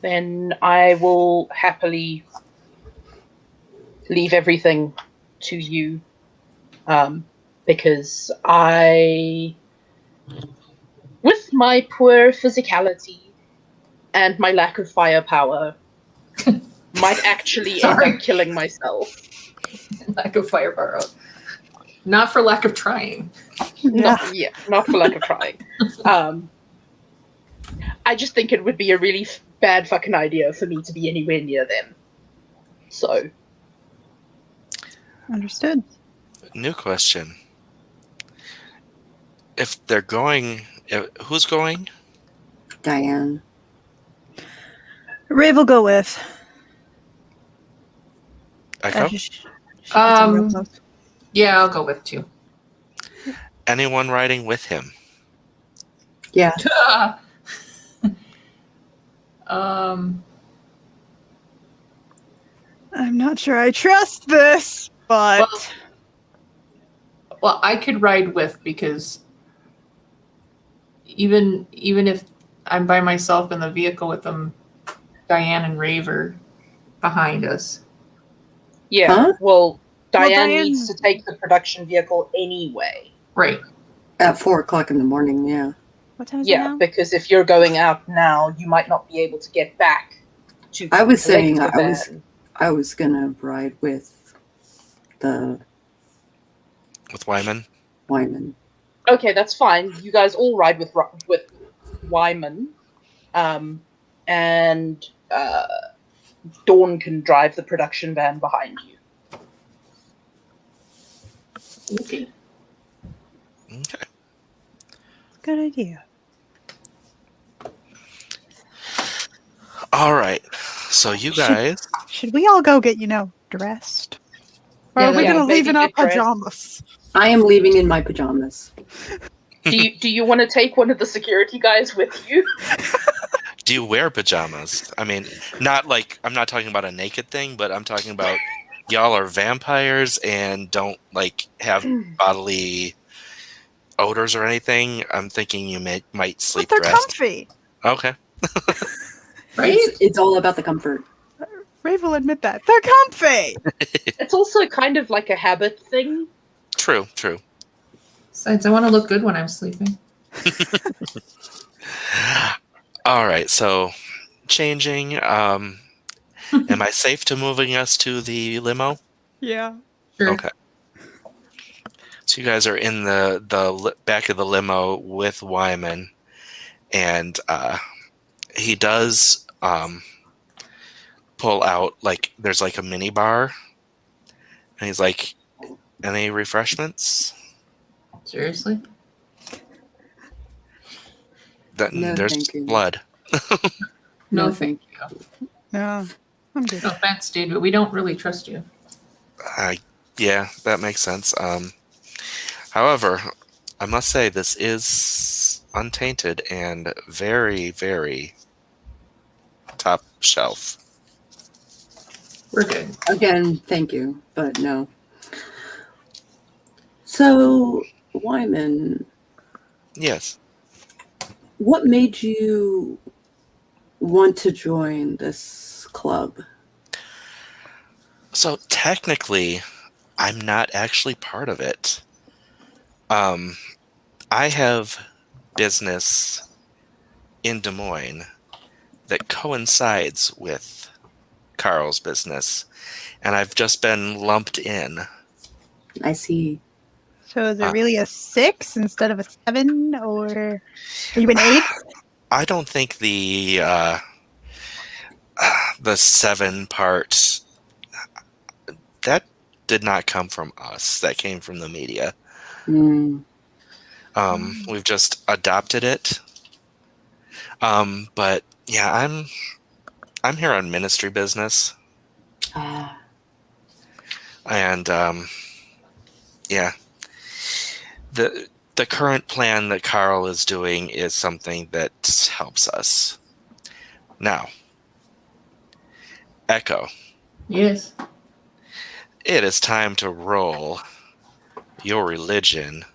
then I will happily leave everything to you. Because with my poor physicality and my lack of firepower, might actually end Sorry. up killing myself. Lack of firepower. Not for lack of trying. Yeah. Not for lack of trying. I just think it would be a really bad fucking idea for me to be anywhere near them. So, Understood. New question. If they're going, who's going? Diane. Rave will go with. Echo? She gets in real close. Yeah, I'll go with 2. Anyone riding with him? Yeah. um, I'm not sure I trust this, but well, I could ride with because even if I'm by myself in the vehicle with them, Diane and Rave are behind us. yeah. Huh? Well, Diane Diane- needs to take the production vehicle anyway. Right. At 4:00 in the morning, yeah. what time is it Yeah, now? because if you're going out now, you might not be able to get back to I was saying collect the I was- van. I was gonna ride with the With Wyman? Wyman. Okay, that's fine. You guys all ride with Wyman. and Dawn can drive the production van behind you. Okay. Okay. Good idea. All right. So you guys, Should we all go get, dressed? Or Yeah, are we yeah, going to leave maybe in our get dressed. pajamas? I am leaving in my pajamas. Do you want to take one of the security guys with you? do you wear pajamas? I mean, not like, I'm not talking about a naked thing, but I'm talking about y'all are vampires and don't like have bodily odors or anything. I'm thinking you might But sleep they're dressed. comfy. Okay. Right? It's all about the comfort. Rave will admit that. They're comfy! It's also kind of like a habit thing. True. Besides, I want to look good when I'm sleeping. All right. So changing. Am I safe to moving us to the limo? Yeah. Sure. Okay. So you guys are in the back of the limo with Wyman, and he does pull out, like, there's like a mini bar, and he's like, any refreshments? Seriously? No, There's thank you. blood. No, No, thank you. No, I'm good. No offense, dude, but we don't really trust you. Yeah, that makes sense. However, I must say this is untainted and very, very top shelf. We're good. Again, thank you, but no. So, Wyman, Yes. what made you want to join this club? So technically, I'm not actually part of it. I have business in Des Moines that coincides with Carl's business, and I've just been lumped in. I see. So is it really a 6 instead of a 7? Or are you an 8? I don't think the 7 part, that did not come from us. That came from the media. Mm. We've just adopted it. But yeah, I'm here on ministry business, Ah, and yeah, the current plan that Carl is doing is something that helps us. Now, Echo, Yes. it is time to roll your religion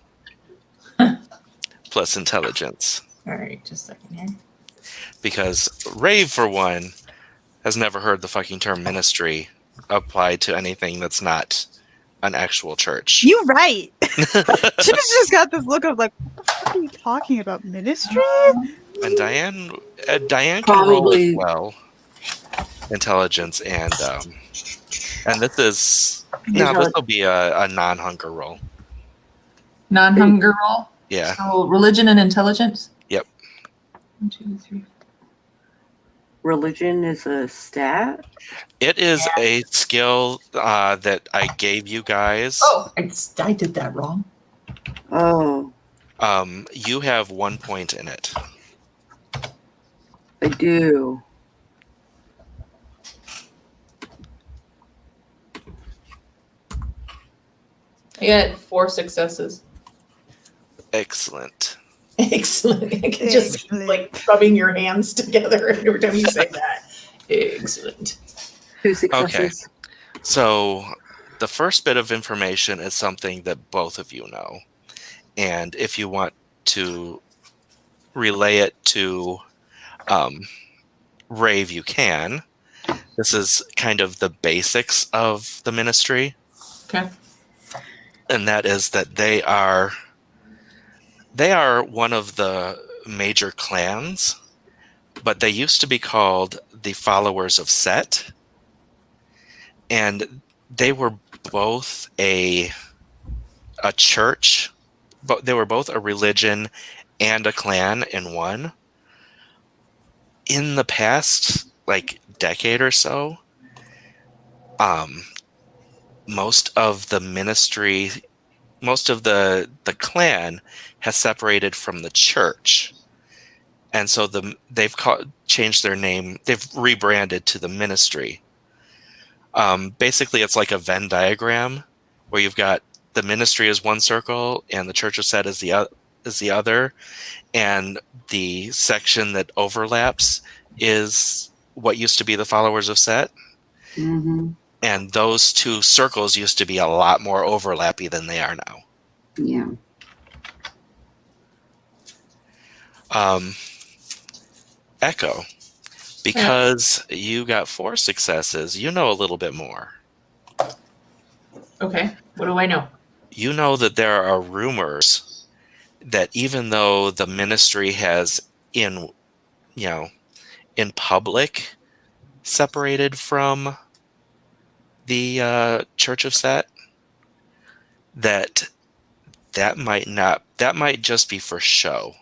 plus intelligence, All right, just a second here. because Rave, for one, has never heard the fucking term ministry applied to anything that's not an actual church. You right. She's just got this look of like, what the fuck are you talking about? Ministry? And Diane can roll as Probably. well, intelligence, and this is this will be a non-hunger roll. Non-hunger roll? Yeah. So religion and intelligence? Yep. 1, 2, 3. religion is a stat? It is a skill that I gave you guys. Oh, I did that wrong. Oh, You have 1 point in it. I do. I got 4 successes. Excellent. Excellent. I can just see, like rubbing your hands together every time you say that. Excellent. 2 successes. So the first bit of information is something that both of you know. And if you want to relay it to Rave, you can. This is kind of the basics of the ministry. Okay. And that is that they are one of the major clans, but they used to be called the Followers of Set. And they were both a church, but they were both a religion and a clan in one. in the past, like, decade or so, most of the ministry, most of the clan has separated from the church. And so they've changed their name. They've rebranded to the ministry. Basically, it's like a Venn diagram where you've got the ministry as one circle and the Church of Set is the other. And the section that overlaps is what used to be the followers of Set. Mm-hmm. And those two circles used to be a lot more overlappy than they are now. Yeah. Echo, because you got 4 successes, you know a little bit more. Okay. What do I know? You know that there are rumors that even though the ministry has in public separated from the Church of Set, that might just be for show.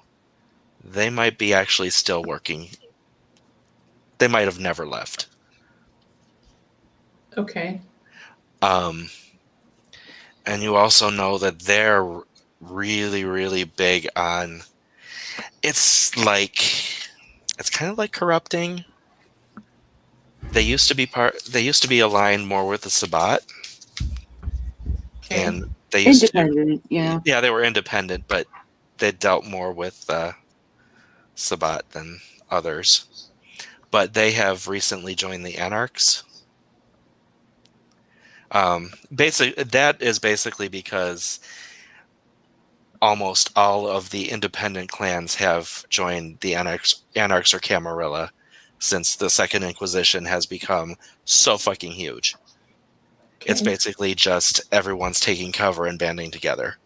They might be actually still working. They might have never left. Okay. And you also know that they're really, really big on. It's kind of like corrupting. They used to be aligned more with the Sabbat, Okay. and they used Independent, yeah. Yeah, they were independent, but they dealt more with Sabbat than others. But they have recently joined the Anarchs. That is basically because almost all of the independent clans have joined the Anarchs or Camarilla since the Second Inquisition has become so fucking huge. Okay. It's basically just everyone's taking cover and banding together.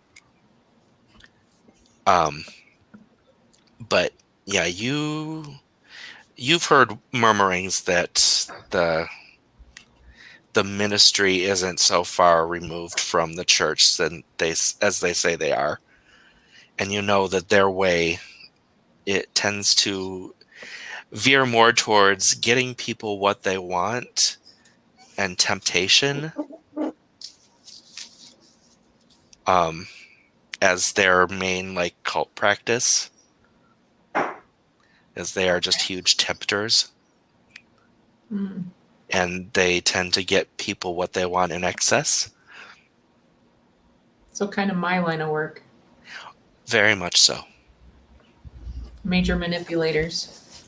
But yeah, you've heard murmurings that the ministry isn't so far removed from the church as they say they are. And you know that their way, it tends to veer more towards getting people what they want and temptation as their main cult practice, as they are just huge tempters. Mm. And they tend to get people what they want in excess. So kind of my line of work. Very much so. Major manipulators.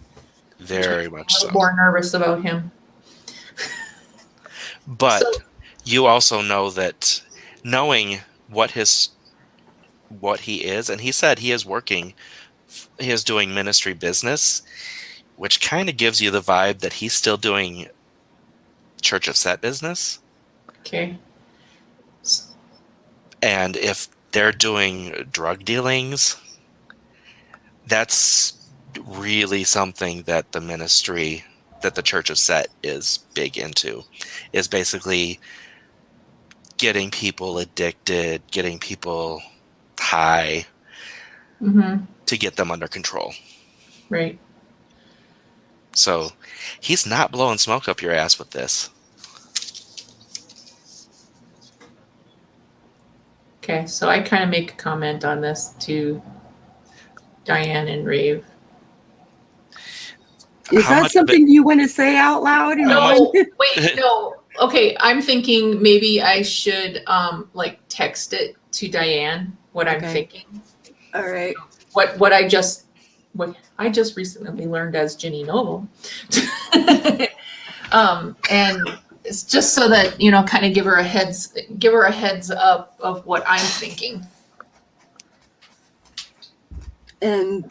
Very much I'm so. more nervous about him. But you also know that knowing what he is, and he said he is doing ministry business, which kind of gives you the vibe that he's still doing Church of Set business. Okay. And if they're doing drug dealings, that's really something that the ministry, that the Church of Set is big into, is basically getting people addicted, getting people high, to get them under control. Right. So he's not blowing smoke up your ass with this. Okay, so I kind of make a comment on this to Diane and Rave. Is How that much of something you want to say out loud? No, wait, no. Okay, I'm thinking maybe I should text it to Diane what I'm thinking. All right. What I just recently learned as Ginny Noble. And it's just so that, kind of give her a heads up of what I'm thinking. And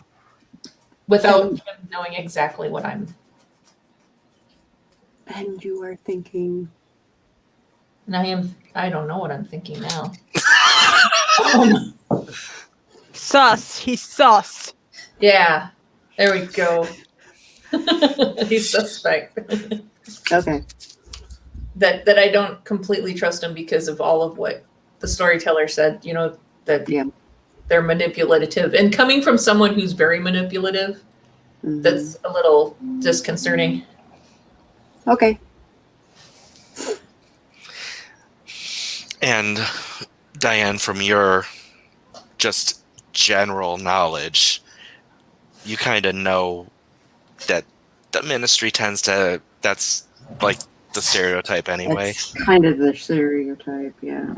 without him knowing exactly what I'm. And you are thinking. And I don't know what I'm thinking now. Sus. He's sus. Yeah. There we go. He's suspect. Okay. That I don't completely trust him because of all of what the storyteller said, that they're manipulative. And coming from someone who's very manipulative, that's a little disconcerting. Okay. And Diane, from your just general knowledge, you kind of know that the ministry tends to, that's like the stereotype anyway. That's kind of the stereotype, yeah.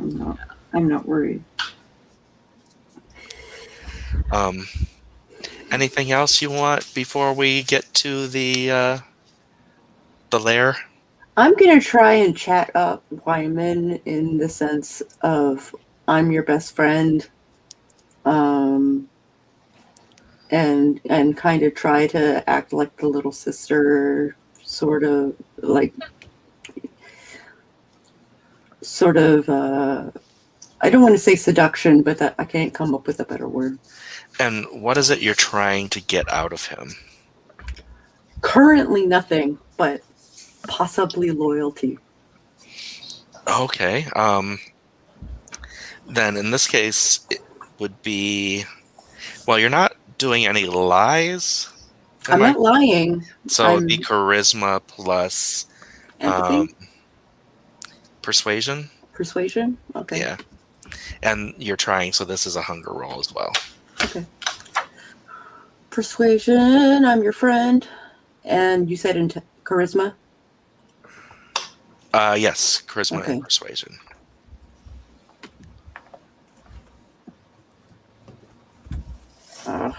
I'm not worried. Anything else you want before we get to the lair? I'm going to try and chat up Wyman in the sense of I'm your best friend, and kind of try to act like the little sister, sort of. I don't want to say seduction, but I can't come up with a better word. And what is it you're trying to get out of him? Currently nothing, but possibly loyalty. Okay. Then in this case, it would be, well, you're not doing any lies. I'm not lying. So it'd be charisma plus Empathy? persuasion. Persuasion? Okay. Yeah. And you're trying, so this is a hunger roll as well. Okay. Persuasion, I'm your friend. And you said charisma? Yes, charisma Okay. and persuasion. Oh.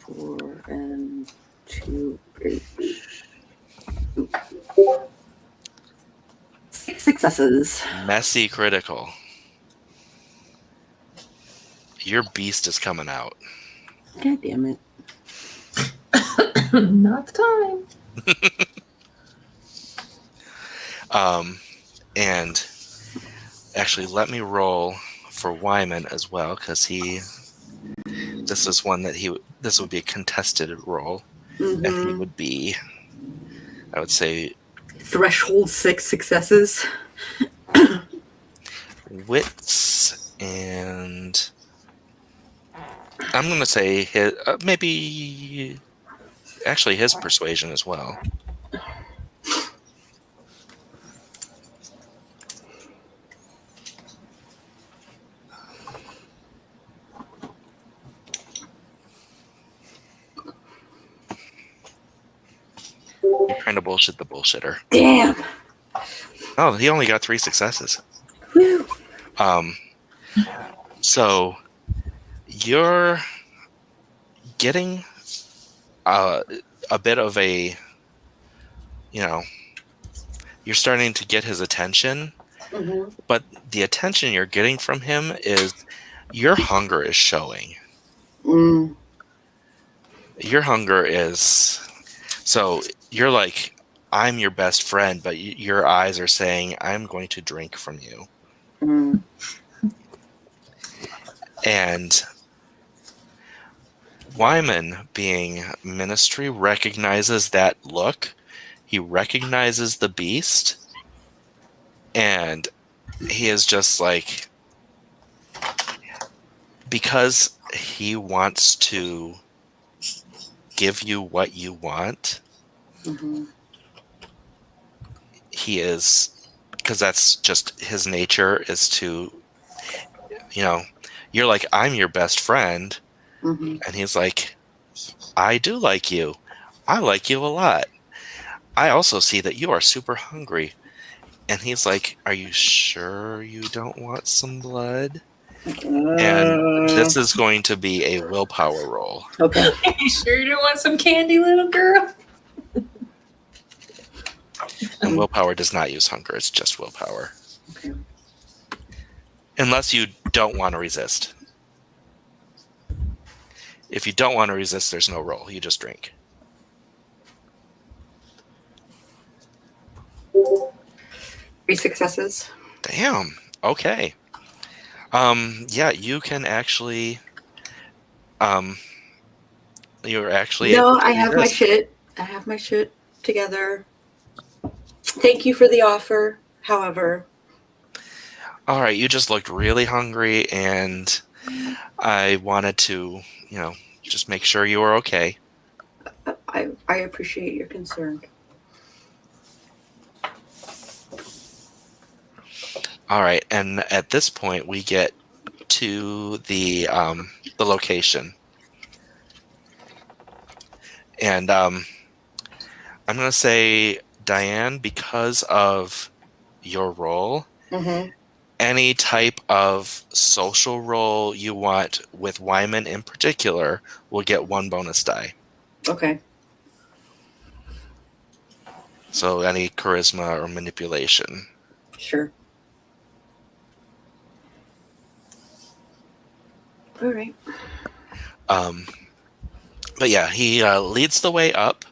4 and 2 H. 6 successes. Messy critical. Your beast is coming out. God damn it. Not the time. And actually, let me roll for Wyman as well, because this is one that this would be a contested roll, and he would be, I would say, Threshold 6 successes. wits, and I'm going to say his, maybe actually his persuasion as well. You're trying to bullshit the bullshitter. Damn. Oh, he only got 3 successes. Whew. So you're getting a bit of a, you're starting to get his attention, but the attention you're getting from him is your hunger is showing. Your hunger is, so you're like, I'm your best friend, but your eyes are saying, I'm going to drink from you. And Wyman, being ministry, recognizes that look. He recognizes the beast. And he is just like, because he wants to give you what you want, he is, because that's just his nature, is to, you're like, I'm your best friend. And he's like, I do like you. I like you a lot. I also see that you are super hungry. And he's like, are you sure you don't want some blood? And this is going to be a willpower roll. Okay. You sure you don't want some candy, little girl? And willpower does not use hunger. It's just willpower. Okay. Unless you don't want to resist. If you don't want to resist, there's no roll. You just drink. 3 successes. Damn. Okay. Yeah, you can actually. You're actually. No, I have my shit. I have my shit together. Thank you for the offer. However, All right, you just looked really hungry, and I wanted to, just make sure you were okay. I appreciate your concern. All right, and at this point, we get to the location, and I'm gonna say, Diane, because of your role, Mm-hmm. any type of social role you want with Wyman in particular will get 1 bonus die. Okay. So any charisma or manipulation. Sure. All right. But yeah, he leads the way up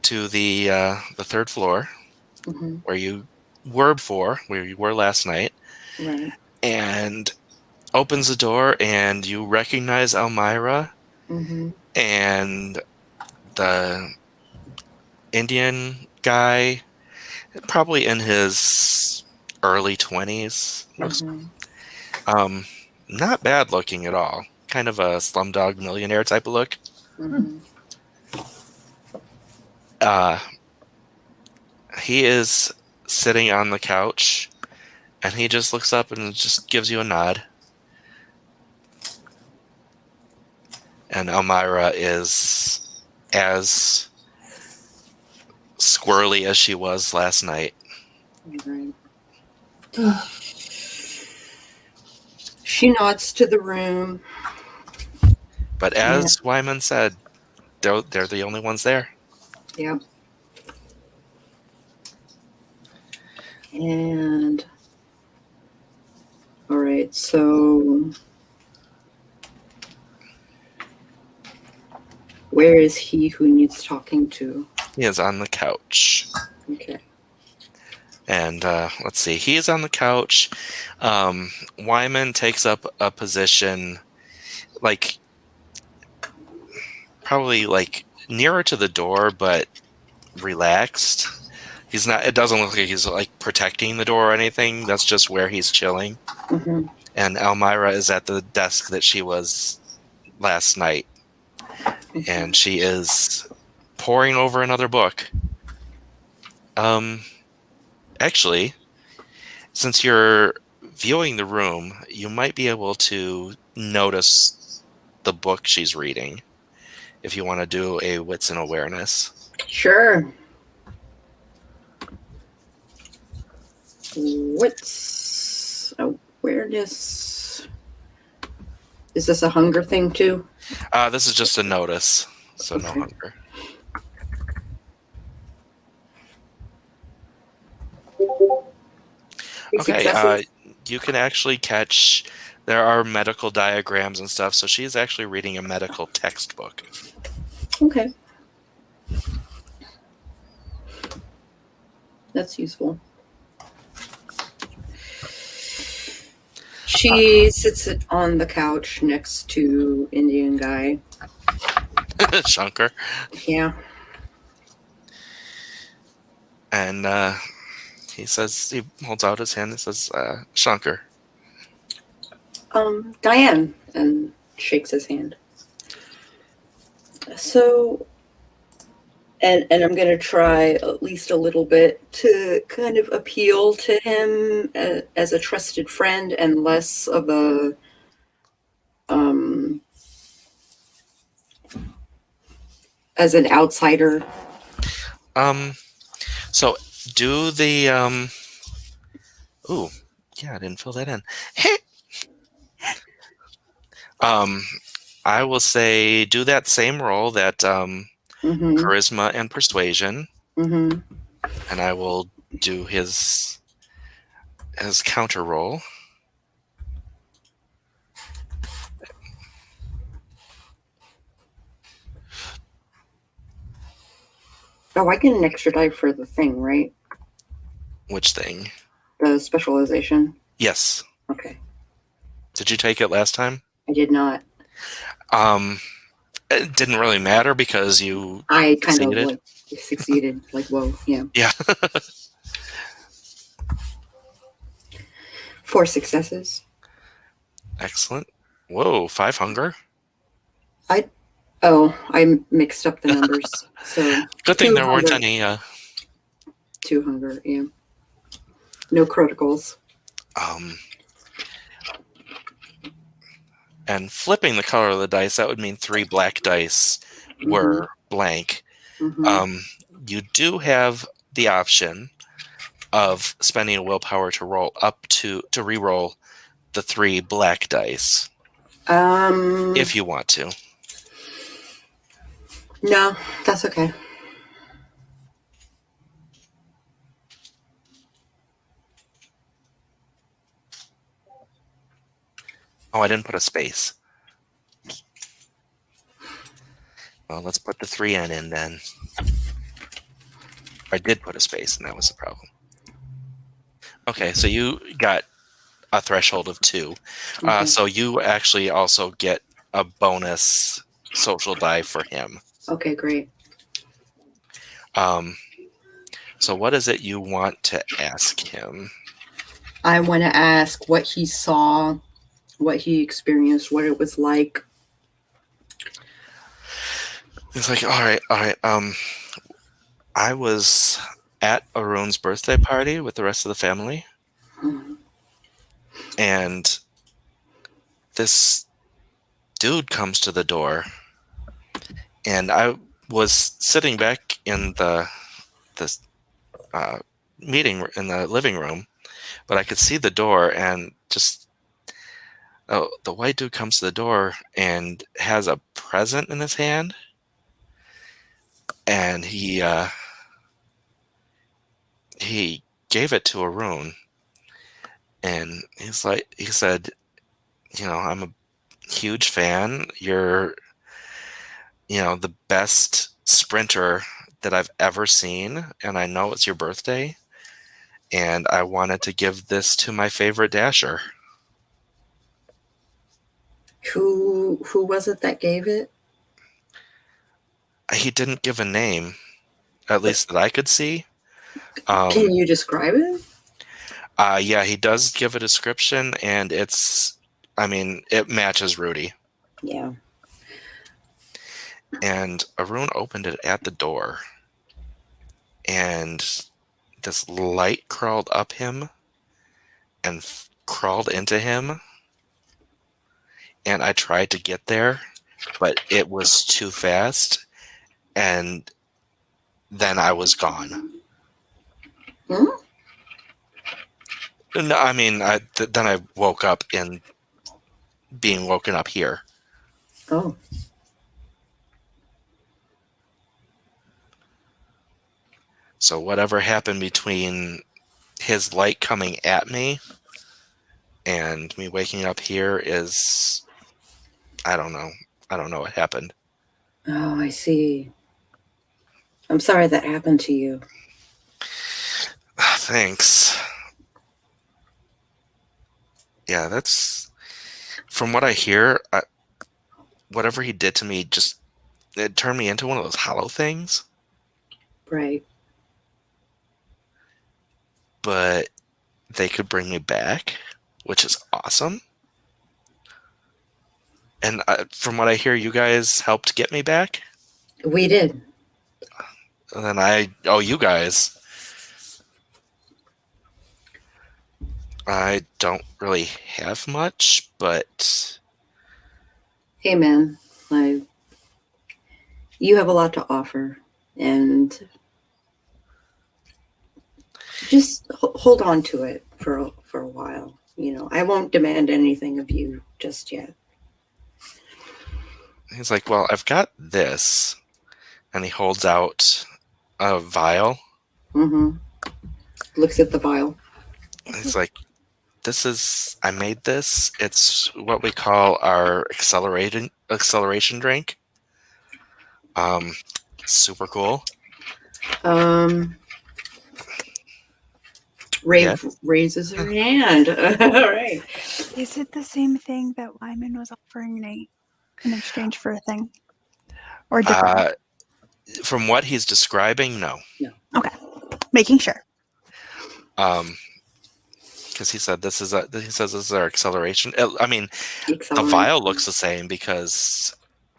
to the 3rd floor, Mm-hmm. where you were before, where you were last night, Right. and opens the door, and you recognize Elmira Mm-hmm. and the Indian guy, probably in his early 20s. Looks Mm-hmm. not bad looking at all. Kind of a Slumdog Millionaire type of look. Mm-hmm. He is sitting on the couch, and he just looks up and just gives you a nod. And Elmira is as squirrely as she was last night. Right. She nods to the room. But as Wyman said, they're the only ones there. Yep. And all right, so where is he who needs talking to? He is on the couch. Okay. And let's see, he is on the couch. Wyman takes up a position, like, probably like nearer to the door, but relaxed. He's not. It doesn't look like he's like protecting the door or anything. That's just where he's chilling. Mm-hmm. And Elmira is at the desk that she was last night, and she is poring over another book. Actually, since you're viewing the room, you might be able to notice the book she's reading if you want to do a wits and awareness. Sure. What's awareness? Is this a hunger thing too? This is just a notice, so no Okay. hunger. Okay, you can actually catch, there are medical diagrams and stuff, so she's actually reading a medical textbook. Okay. That's useful. She sits on the couch next to Indian guy. Shankar. Yeah. And he holds out his hand and says, Shankar. Diane, and shakes his hand. So, and I'm going to try at least a little bit to kind of appeal to him as a trusted friend and less of a as an outsider. So do the ooh, yeah, I didn't fill that in. I will say do that same roll, that Mm-hmm. charisma and persuasion, Mm-hmm. and I will do his counter roll. Oh, I get an extra die for the thing, right? Which thing? The specialization. Yes. Okay. Did you take it last time? I did not. It didn't really matter because I kind succeeded. of like succeeded. Like, whoa, yeah. Yeah. 4 successes. Excellent. Whoa, 5 hunger. I mixed up the numbers. So Good thing 2 there weren't hunger. any. 2 hunger, yeah. No criticals. And flipping the color of the dice, that would mean 3 black dice were blank. Mhm. You do have the option of spending a willpower to roll up to re-roll the 3 black dice if you want to. No, that's okay. Oh, I didn't put a space. Well, let's put the 3 in then. I did put a space, and that was the problem. Okay, so you got a threshold of 2. Okay. So you actually also get a bonus social die for him. Okay, great. So what is it you want to ask him? I want to ask what he saw, what he experienced, what it was like. He's like, all right. I was at Arun's birthday party with the rest of the family, and this dude comes to the door, and I was sitting back in the meeting in the living room, but I could see the door, and just the white dude comes to the door and has a present in his hand, and he gave it to Arun, and he said, I'm a huge fan. You're, the best sprinter that I've ever seen, and I know it's your birthday, and I wanted to give this to my favorite dasher. Who was it that gave it? He didn't give a name, at least that I could see. Can you describe it? Yeah, he does give a description, and it matches Rudy. Yeah. And Arun opened it at the door, and this light crawled up him and crawled into him. And I tried to get there, but it was too fast, and then I was gone. Hmm? No, then I woke up in being woken up here. Oh. So whatever happened between his light coming at me and me waking up here is, I don't know. I don't know what happened. Oh, I see. I'm sorry that happened to you. Thanks. Yeah, that's from what I hear. Whatever he did to me, it turned me into one of those hollow things. Right. But they could bring me back, which is awesome. And from what I hear, you guys helped get me back. We did. And then I owe you guys. I don't really have much, but Hey, man. You have a lot to offer, and just hold on to it for a while. I won't demand anything of you just yet. he's like, well, I've got this. And he holds out a vial. Mm-hmm. Looks at the vial. He's like, I made this. It's what we call our acceleration drink. Super cool. Rave raises her hand. All right. Is it the same thing that Lyman was offering Nate in exchange for a thing? Or different? From what he's describing, no. No. Okay. Making sure. Because he said this is our acceleration. I mean, the Accelerant. vial looks the same because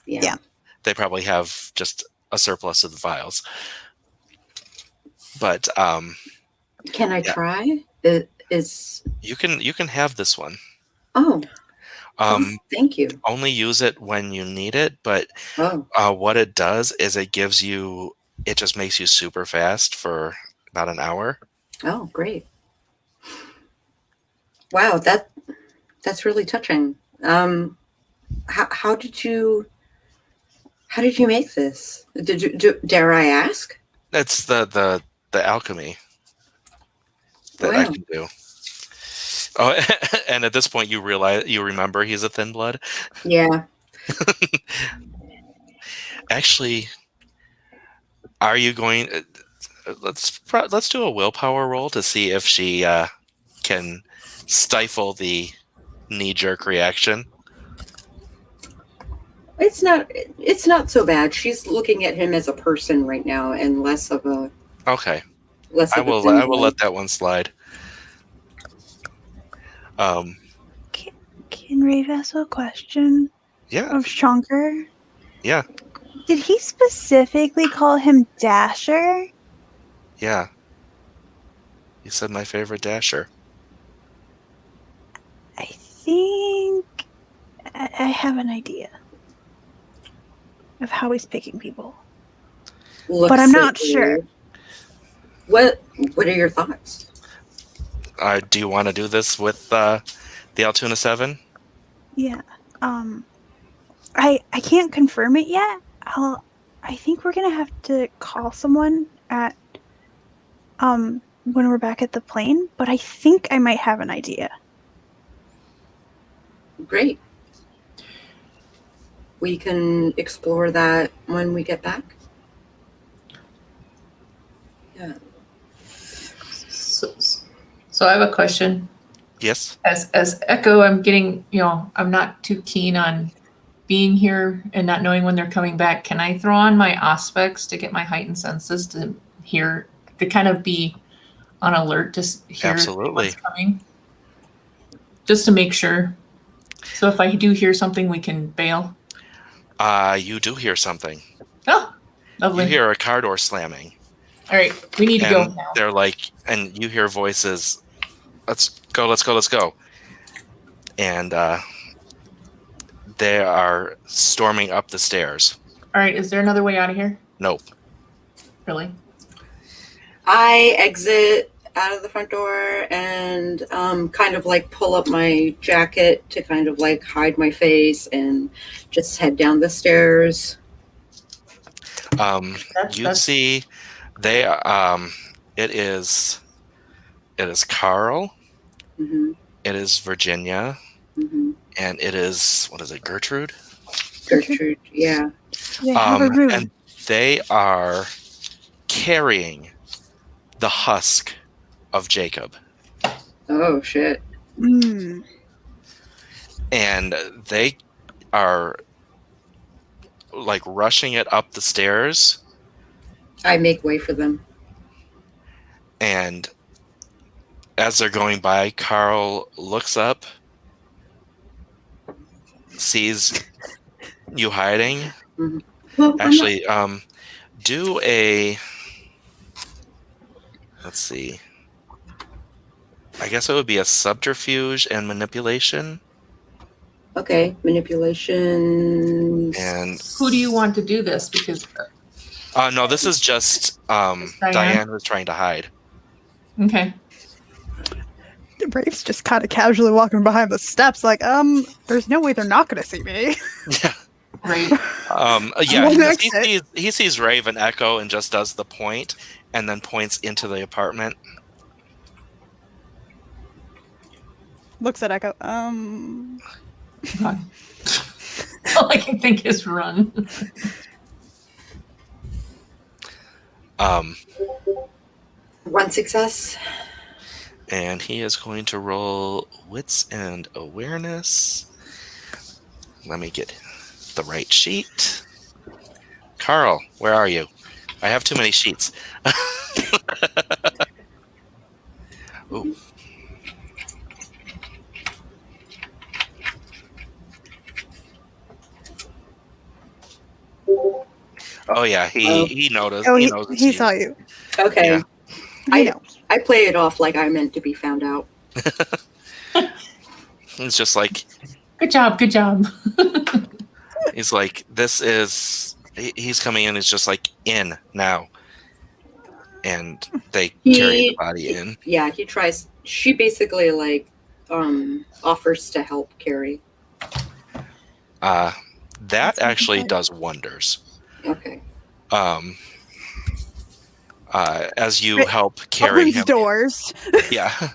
Yeah. they probably have just a surplus of the vials. But Can I Yeah. try? Is you can have this one. oh, thank you. Only use it when you need it. But Oh, what it does is it just makes you super fast for about an hour. oh, great. Wow, that's really touching. How did you make this? Dare I ask? That's the alchemy that I Wow. can do. Oh, and at this point you remember he's a thin blood. Yeah. Actually, are you going? Let's do a willpower roll to see if she can stifle the knee-jerk reaction. It's not so bad. She's looking at him as a person right now, and less of a Okay, less I of a will thin blood. let that one slide. Can Rave ask a question Yeah, of Shankar? yeah, Did he specifically call him Dasher? yeah. You said my favorite Dasher. I think I have an idea of how he's picking people. Looks But I'm not at you. sure. What are your thoughts? Do you want to do this with the Altoona 7? Yeah. I can't confirm it yet. I think we're gonna have to call someone at when we're back at the plane, but I think I might have an idea. Great. We can explore that when we get back. Yeah. So I have a question. Yes. As Echo, I'm getting, I'm not too keen on being here and not knowing when they're coming back. Can I throw on my aspects to get my heightened senses to hear, to kind of be on alert to hear Absolutely. what's coming? Just to make sure. So if I do hear something, we can bail. You do hear something. Oh, lovely. You hear a car door slamming. All right, we need to go now. They're like, and you hear voices, let's go. And they are storming up the stairs. All right, is there another way out of here? Nope. Really? I exit out of the front door and kind of like pull up my jacket to kind of like hide my face and just head down the stairs. You see, they it is Carl, Mm-hmm. it is Virginia, Mm-hmm. and it is, what is it, Gertrude? Gertrude, yeah. They have a room. And they are carrying the husk of Jacob. Oh shit. Mm. And they are like rushing it up the stairs. I make way for them. And as they're going by, Carl looks up, sees you hiding. Mm-hmm. Well, Actually, do a, let's see, I guess it would be a subterfuge and manipulation. okay, manipulation. And Who do you want to do this? Because no, this is just Diane was trying to hide. okay. Rave's just kind of casually walking behind the steps, like, there's no way they're not gonna see me. Yeah. Right. Yeah, One he sees Rave and Echo and just does the point and then points into the apartment. Looks at Echo. All I can think is run. One success. And he is going to roll wits and awareness. Let me get the right sheet. Carl, where are you? I have too many sheets. Ooh. Oh yeah, he noticed. Oh, he knows it's he you. saw you. Okay. Yeah. He knows. I play it off like I meant to be found out. It's just like Good job. Good job. he's like, this is. He's coming in. It's just like in now, and they carry the body in. Yeah, he tries. She basically like offers to help carry. That actually does wonders. Okay. As you help carry Opens him, doors. yeah.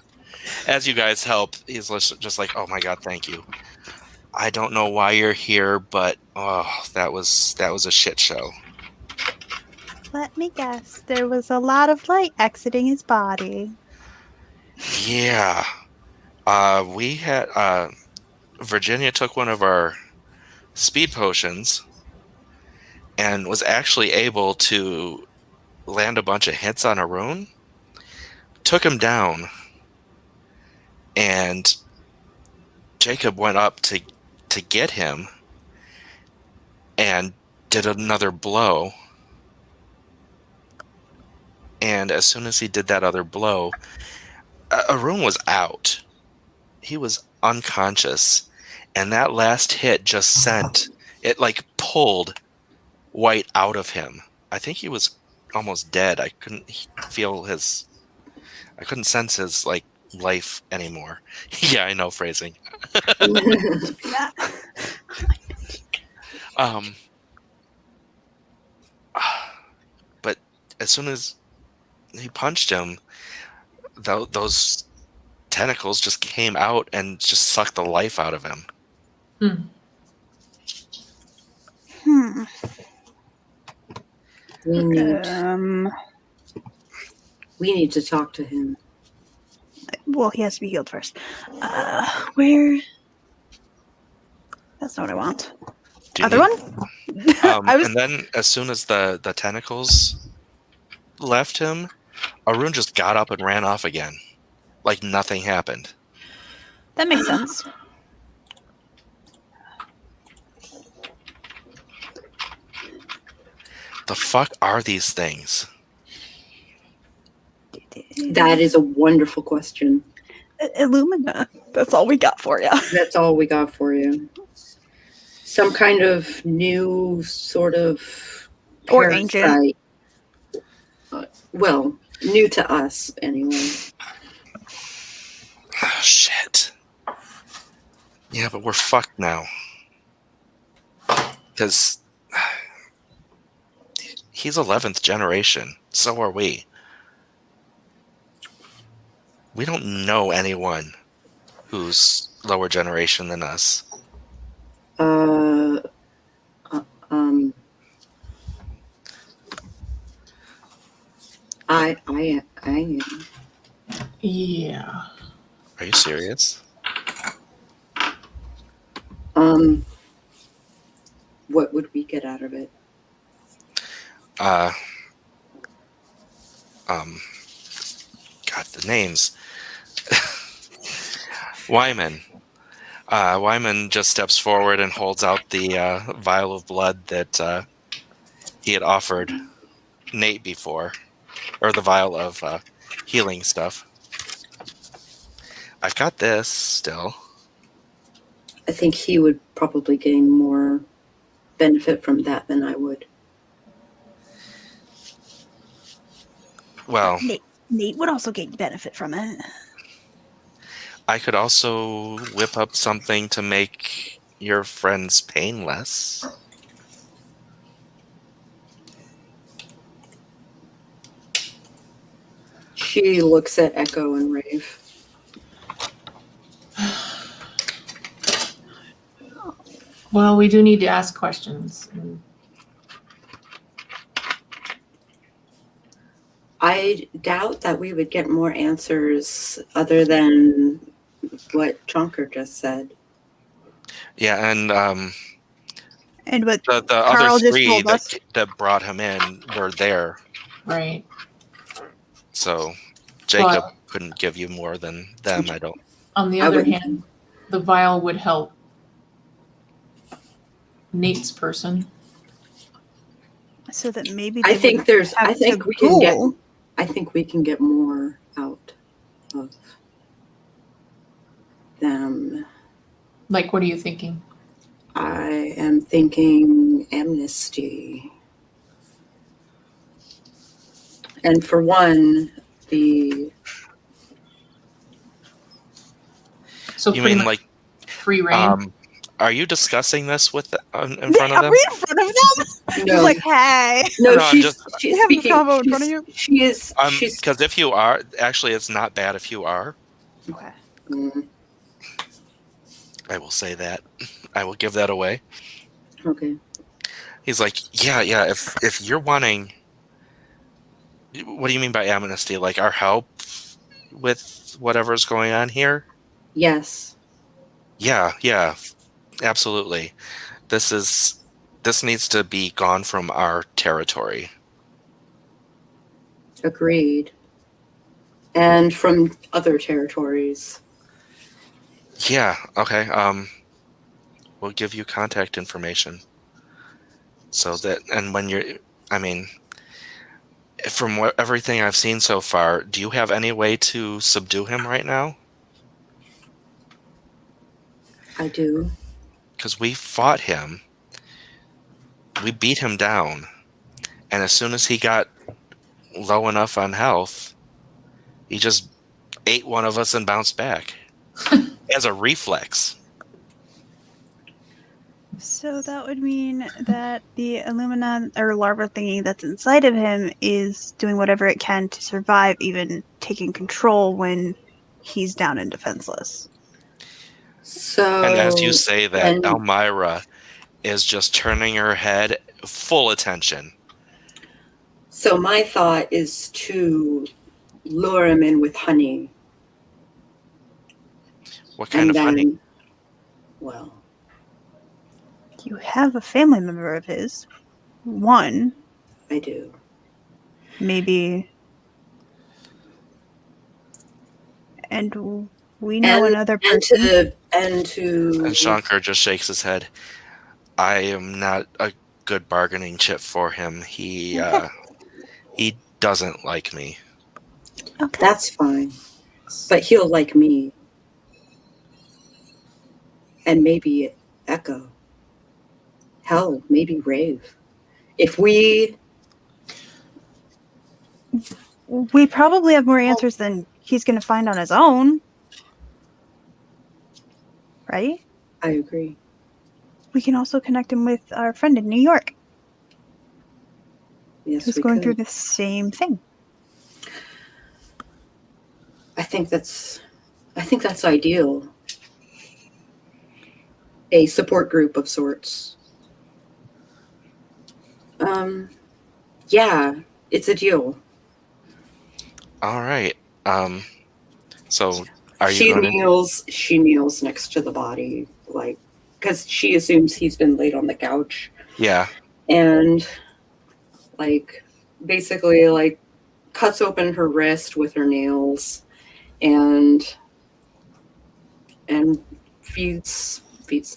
As you guys help, he's just like, oh my god, thank you. I don't know why you're here, but that was a shit show. Let me guess. There was a lot of light exiting his body. Yeah. We had Virginia took one of our speed potions and was actually able to land a bunch of hits on Arun. Took him down, and Jacob went up to get him and did another blow. And as soon as he did that other blow, Arun was out. He was unconscious. And that last hit just sent... It, like, pulled White out of him. I think he was almost dead. I couldn't feel his... I couldn't sense his, like, life anymore. Yeah, I know phrasing. But as soon as he punched him, those tentacles just came out and just sucked the life out of him. We need to talk to him. Well, he has to be healed first. Where? That's not what I want. Other one? And then as soon as the tentacles left him, Arun just got up and ran off again. Like nothing happened. That makes sense. The fuck are these things? That is a wonderful question. Illumina. That's all we got for you. That's all we got for you. Some kind of new sort of Or ancient. parasite. Well, new to us anyway. Oh, shit. Yeah, but we're fucked now. Because he's 11th generation. So are we. We don't know anyone who's lower generation than us. I am. Yeah. Are you serious? What would we get out of it? God, the names. Wyman. Wyman just steps forward and holds out the vial of blood that he had offered Nate before, or the vial of healing stuff. I've got this still. I think he would probably gain more benefit from that than I would. Well, Nate would also gain benefit from it. I could also whip up something to make your friend's pain less. She looks at Echo and Rave. Well, we do need to ask questions. I doubt that we would get more answers other than what Chonker just said. Yeah, and what the Carl other just three told us. that brought him in were there. Right. So Jacob But couldn't give you more than them, I don't. on the other hand, the vial would help Nate's person. so that maybe I they think wouldn't there's. have I think to we can get. ghoul. I think we can get more out of them. Like, what are you thinking? I am thinking amnesty. And for one, the So You pretty mean much like, free reign. are you discussing this with in front of Are them? we in front of them? no, Just like, hey. no, No, I'm she's just- she's You have the speaking. combo in front of you? She is. She's. Because if you are, actually, it's not bad if you are. Okay. Mm, I will say that. I will give that away. okay. He's like, yeah. If you're wanting, what do you mean by amnesty? Like our help with whatever's going on here? Yes. Yeah, absolutely. This needs to be gone from our territory. Agreed. And from other territories. Yeah. Okay. We'll give you contact information. So that, and when you're, I mean, from everything I've seen so far, do you have any way to subdue him right now? I do. Because we fought him, we beat him down, and as soon as he got low enough on health, he just ate one of us and bounced back as a reflex. So that would mean that the Illumina or larva thingy that's inside of him is doing whatever it can to survive, even taking control when he's down and defenseless. So. And as you say that, and- Elmira is just turning her head full attention. So my thought is to lure him in with honey. What kind of honey? Well, You have a family member of his. One, I do. maybe. And we know another person. And Shankar just shakes his head. I am not a good bargaining chip for him. He doesn't like me. Okay. That's fine. But he'll like me. And maybe Echo. Hell, maybe Rave. If we... We probably have more answers than he's going to find on his own. Right? I agree. We can also connect him with our friend in New York Yes, who's we going could. through the same thing. I think that's ideal. A support group of sorts. Yeah, it's a deal. All right. So are you She going to... kneels next to the body, like, because she assumes he's been laid on the couch. Yeah. And, like, basically, like, cuts open her wrist with her nails and feeds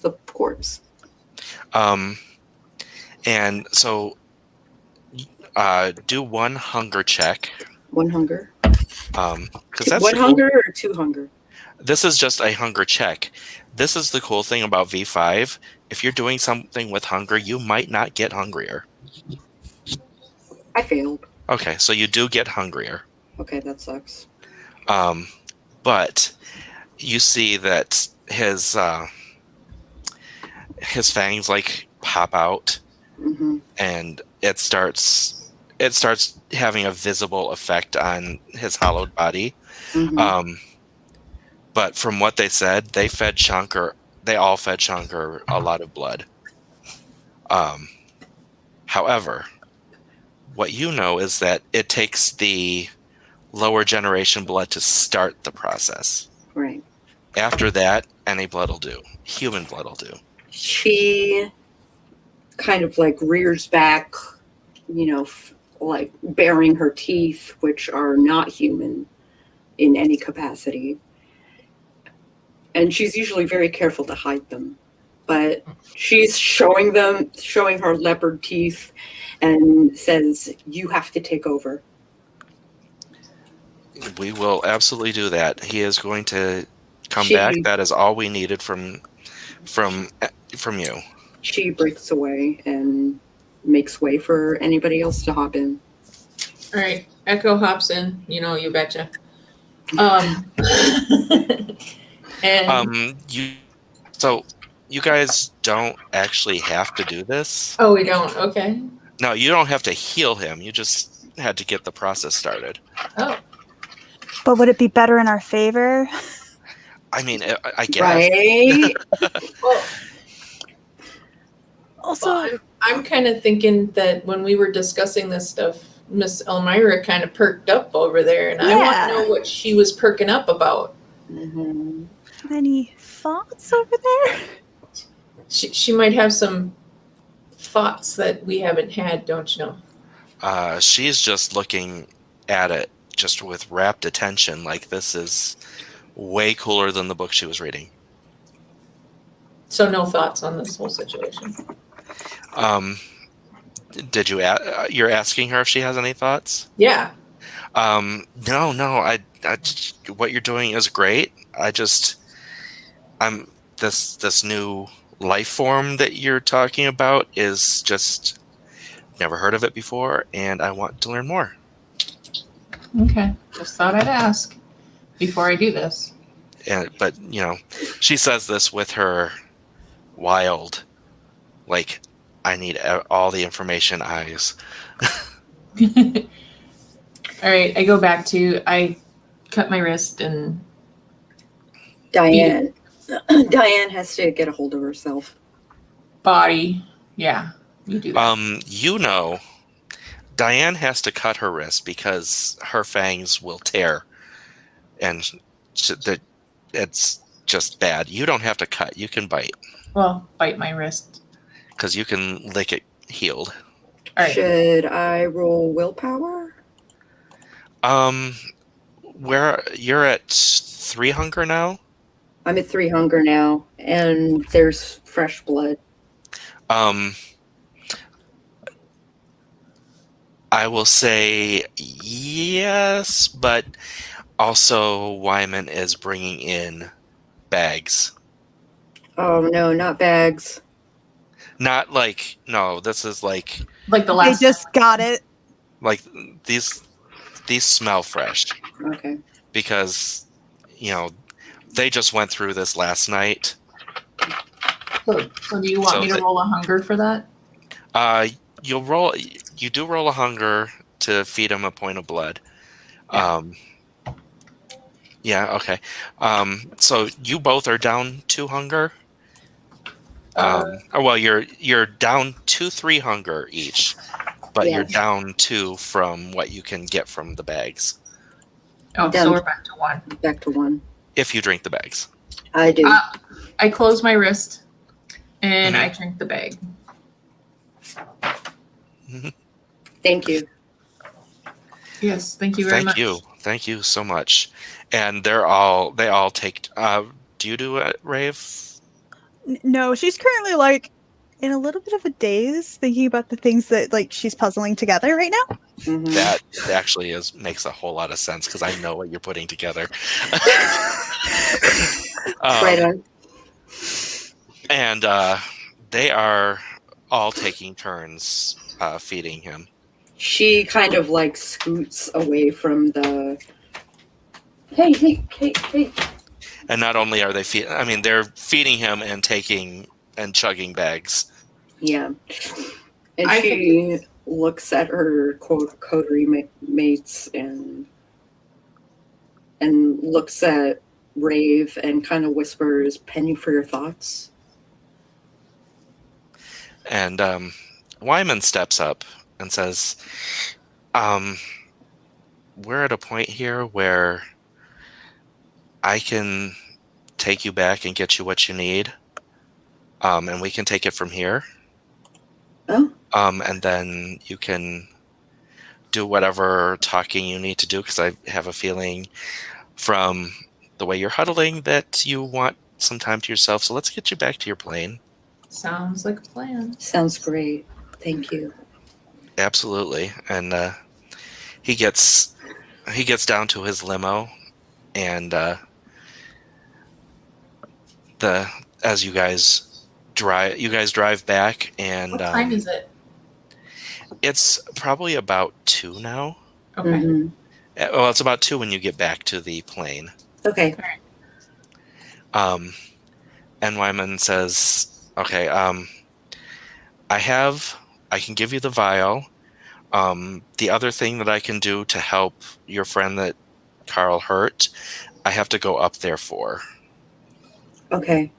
the corpse. And so do one hunger check. One hunger. Because that's One the cool... hunger or two hunger? This is just a hunger check. This is the cool thing about V5. If you're doing something with hunger, you might not get hungrier. I failed. Okay, so you do get hungrier. Okay, that sucks. But you see that his fangs like pop out, Mm-hmm. and it starts having a visible effect on his hollowed body. Mm-hmm. But from what they said, they all fed Shankar a lot of blood. However, what you know is that it takes the lower generation blood to start the process. Right. After that, any blood will do. Human blood will do. She kind of like rears back, like baring her teeth, which are not human in any capacity. And she's usually very careful to hide them. But she's showing her leopard teeth and says, "You have to take over." We will absolutely do that. He is going to come She- back. That is all we needed from you. She breaks away and makes way for anybody else to hop in. All right, Echo hops in. You betcha. And So you guys don't actually have to do this. oh, we don't. Okay. No, you don't have to heal him. You just had to get the process started. Oh, But would it be better in our favor? I mean, I guess. Right? well, Also, I'm kind of thinking that when we were discussing this stuff, Miss Elmira kind of perked up over there, and I want Yeah. to know what she was perking up about. Mhm. any thoughts over there? She might have some thoughts that we haven't had, don't you know? She's just looking at it just with rapt attention, like this is way cooler than the book she was reading. So no thoughts on this whole situation. Did you? You're asking her if she has any thoughts? Yeah. No. I what you're doing is great. I'm this new life form that you're talking about is just never heard of it before, and I want to learn more. Okay. Just thought I'd ask before I do this. But she says this with her wild, like, I need all the information eyes. All right. I cut my wrist and Diane. Diane has to get a hold of herself. body. Yeah. You do that. Diane has to cut her wrist because her fangs will tear, and it's just bad. You don't have to cut. You can bite Well, bite my wrist. because you can lick it healed. All right. Should I roll willpower? Where you're at 3 hunger now? I'm at 3 hunger now, and there's fresh blood. I will say yes, but also Wyman is bringing in bags. Oh no, not bags. Not like, no, this is like Like the They last. just got it. like these smell fresh Okay. because they just went through this last night. So do you want me to roll a hunger for that? You do roll a hunger to feed him a point of blood. Yeah, okay. So you both are down 2 hunger. Well, you're down 2-3 hunger each, but you're Yes. down 2 from what you can get from the bags Oh, Down. so we're back to 1. Back to 1. if you drink the bags. I do. I close my wrist and I drink the bag. Thank you. Yes, thank you very much. Thank you so much. And they all take. Do you do it, Rave? No, she's currently like in a little bit of a daze, thinking about the things that like she's puzzling together right now. Mhm. That actually makes a whole lot of sense because I know what you're putting together. Right on. And they are all taking turns feeding him. She kind of like scoots away from the. Hey. And not only are they they're feeding him and taking and chugging bags. Yeah. And she looks at her coterie mates and looks at Rave and kind of whispers, "Penny for your thoughts." And Wyman steps up and says, we're at a point here where I can take you back and get you what you need. And we can take it from here. Oh. And then you can do whatever talking you need to do, because I have a feeling from the way you're huddling that you want some time to yourself. So let's get you back to your plane. Sounds like a plan. Sounds great. Thank you. Absolutely. And he gets down to his limo, and as you guys drive back, and What time is it? it's probably about 2 now. Okay. Mhm. Well, it's about 2 when you get back to the plane. Okay. And Wyman says, "Okay, I can give you the vial. The other thing that I can do to help your friend that Carl hurt, I have to go up there for. Okay.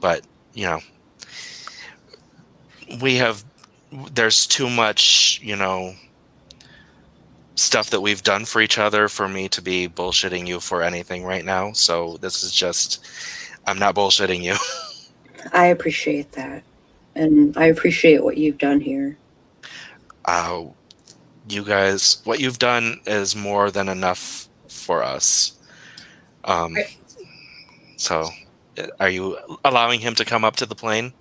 But, there's too much, stuff that we've done for each other for me to be bullshitting you for anything right now. So this is just, I'm not bullshitting you." I appreciate that. And I appreciate what you've done here. You guys, what you've done is more than enough for us. So, are you allowing him to come up to the plane?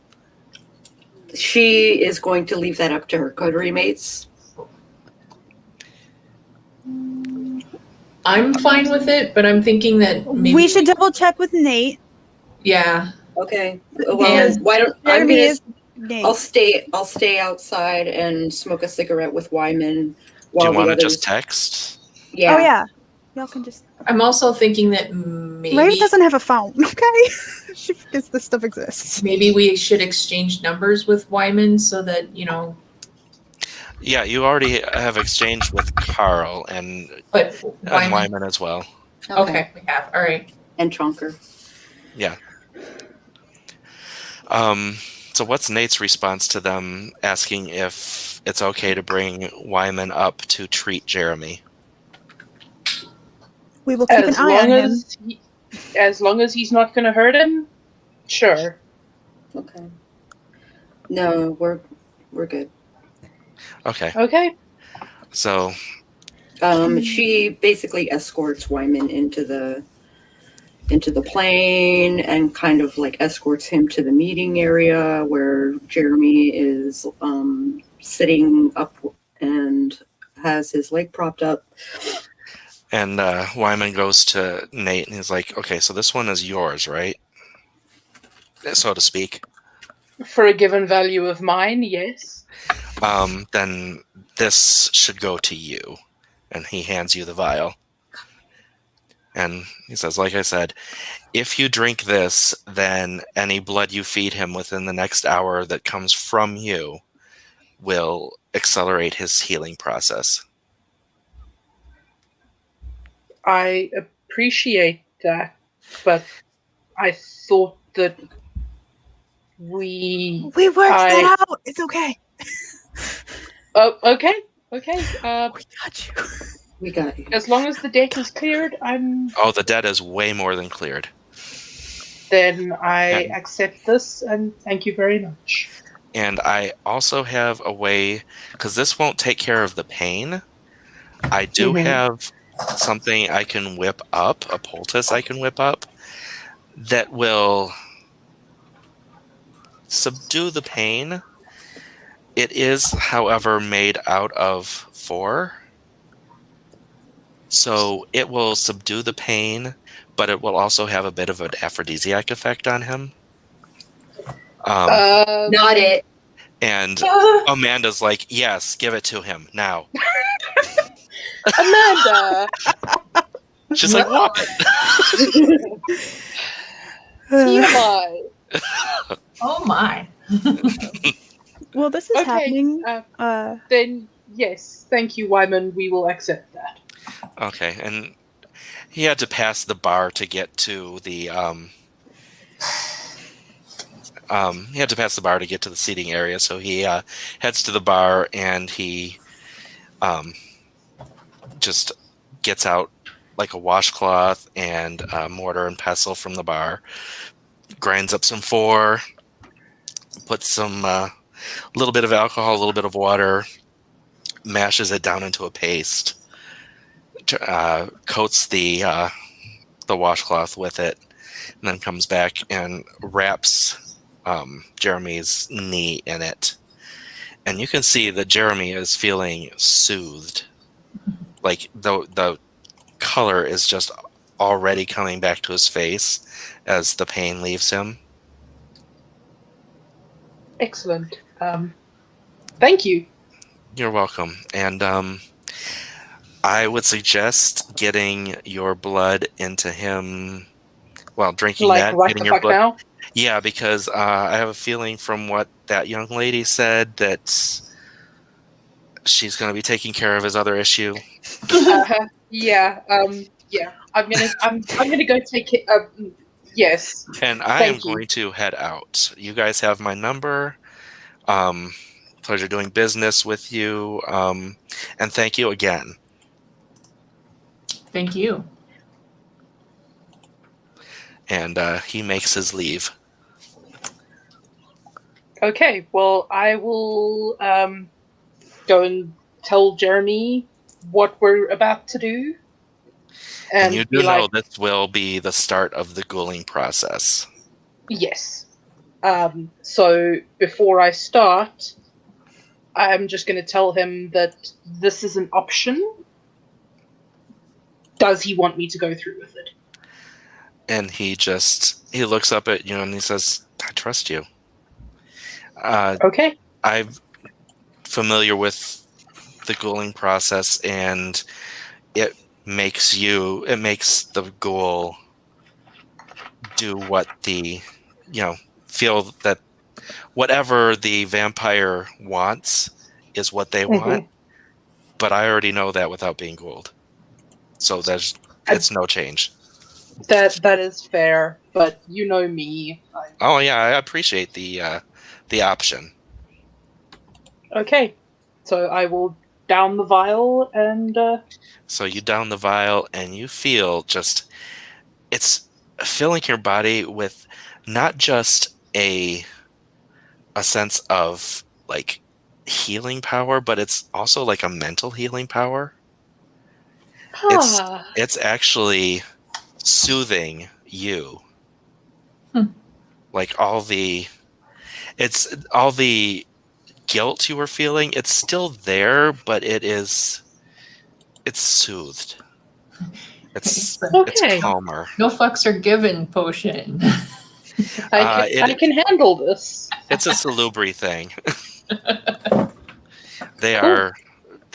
She is going to leave that up to her coterie mates. I'm fine with it, but I'm thinking that maybe We should double check with Nate. Yeah. Okay. Well, Because why don't I'm Jeremy gonna? is Nate. I'll stay outside and smoke a cigarette with Wyman Do while you want the to others. just text? Yeah. Oh yeah. Y'all can just. I'm also thinking that maybe Rave doesn't have a phone. Okay. She forgets this stuff exists. maybe we should exchange numbers with Wyman so that Yeah, you already have exchanged with Carl and But Wyman. Wyman as well. Okay, we have. All right. And Chonker. Yeah. So what's Nate's response to them asking if it's okay to bring Wyman up to treat Jeremy? We will keep an eye on him. As long as he's not going to hurt him, sure. Okay. No, we're good. Okay. Okay. So She basically escorts Wyman into the plane and kind of like escorts him to the meeting area where Jeremy is sitting up and has his leg propped up. And Wyman goes to Nate and he's like, "Okay, so this one is yours, right? So to speak. For a given value of mine, yes. Then this should go to you." And he hands you the vial. And he says, "Like I said, if you drink this, then any blood you feed him within the next hour that comes from you will accelerate his healing process." I appreciate that, but I thought that we worked that out. It's okay. Oh, okay. We got you. We got you. As long as the deck is cleared, Oh, the debt is way more than cleared. then I accept this, and thank you very much. And I also have a way, because this won't take care of the pain. I do have something I can whip up, a poultice I can whip up, that will subdue the pain. It is, however, made out of 4. So it will subdue the pain, but it will also have a bit of an aphrodisiac effect on him. Not it. And Amanda's like, "Yes, give it to him now." Amanda! She's like, "What?" TMI. Oh my. Well, this is Okay, happening. Then, yes, thank you, Wyman. We will accept that. Okay, and he had to pass the bar to get to the seating area, so he heads to the bar and he just gets out like a washcloth and mortar and pestle from the bar, grinds up some 4, puts some little bit of alcohol, a little bit of water, mashes it down into a paste, coats the washcloth with it, and then comes back and wraps Jeremy's knee in it, And you can see that Jeremy is feeling soothed. Like the color is just already coming back to his face as the pain leaves him. Excellent. Thank you. You're welcome. And I would suggest getting your blood into him. Well, drinking Like that, right getting the your fuck blood. now. Yeah, because I have a feeling from what that young lady said that she's going to be taking care of his other issue. Yeah. Yeah. I'm gonna go take it. Yes. And I am Thank you. going to head out. You guys have my number. Pleasure doing business with you. And thank you again. Thank you. And he makes his leave. Okay. Well, I will go and tell Jeremy what we're about to do, And you be do know like, this will be the start of the ghouling process. yes. So before I start, I'm just going to tell him that this is an option. Does he want me to go through with it? And he looks up at you and he says, I trust you. Okay. I'm familiar with the ghouling process, and it makes the ghoul do what feel that whatever the vampire wants is what they want. But I already know that without being ghouled. So it's no change. That is fair, but you know me. Oh yeah, I appreciate the option. Okay. So I will down the vial and So you down the vial and you feel it's filling your body with not just a sense of like healing power, but it's also like a mental healing power. It's actually soothing you. Like all the guilt you were feeling, it's still there, but it's soothed. It's calmer. No fucks are given potion. I can handle this. It's a salubri thing. They Cool.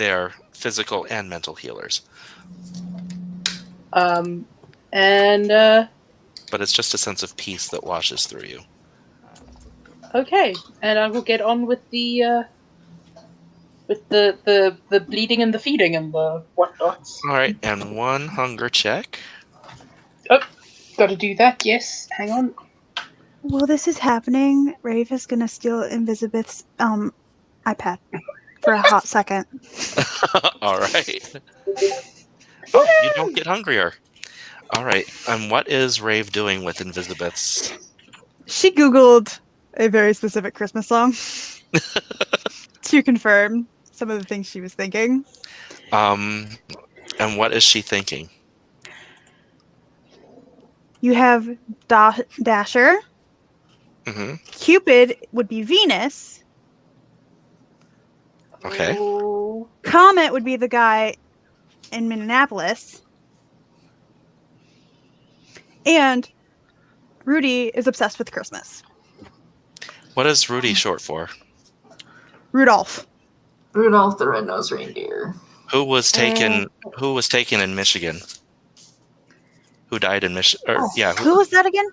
are physical and mental healers. But it's just a sense of peace that washes through you. Okay, and I will get on with the bleeding and the feeding and the whatnots. All right, and one hunger check. Oh, got to do that. Yes, hang on. While this is happening, Rave is gonna steal Invisibeth's iPad for a hot second. All right. Oh, you don't get hungrier. All right. And what is Rave doing with Invisibeth's? She Googled a very specific Christmas song to confirm some of the things she was thinking. And what is she thinking? You have Dasher. Mm-hmm. Cupid would be Venus. Okay. Oh. Comet would be the guy in Minneapolis. And Rudy is obsessed with Christmas. What is Rudy short for? Rudolph. Rudolph the Red-Nosed Reindeer. Who was taken in Michigan? Who died in Michigan? Yeah. Who was that again?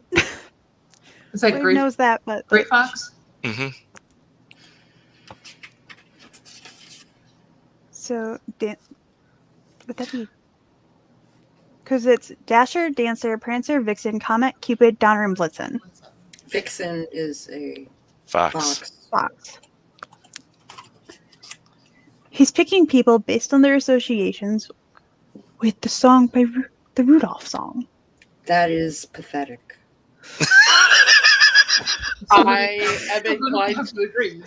Is that Who knows that? But Great Fox? Mm-hmm. So, would that be? Because it's Dasher, Dancer, Prancer, Vixen, Comet, Cupid, Donner, and Blitzen. Vixen is a Fox. Fox. He's picking people based on their associations with the song by the Rudolph song. That is pathetic. I am inclined to agree.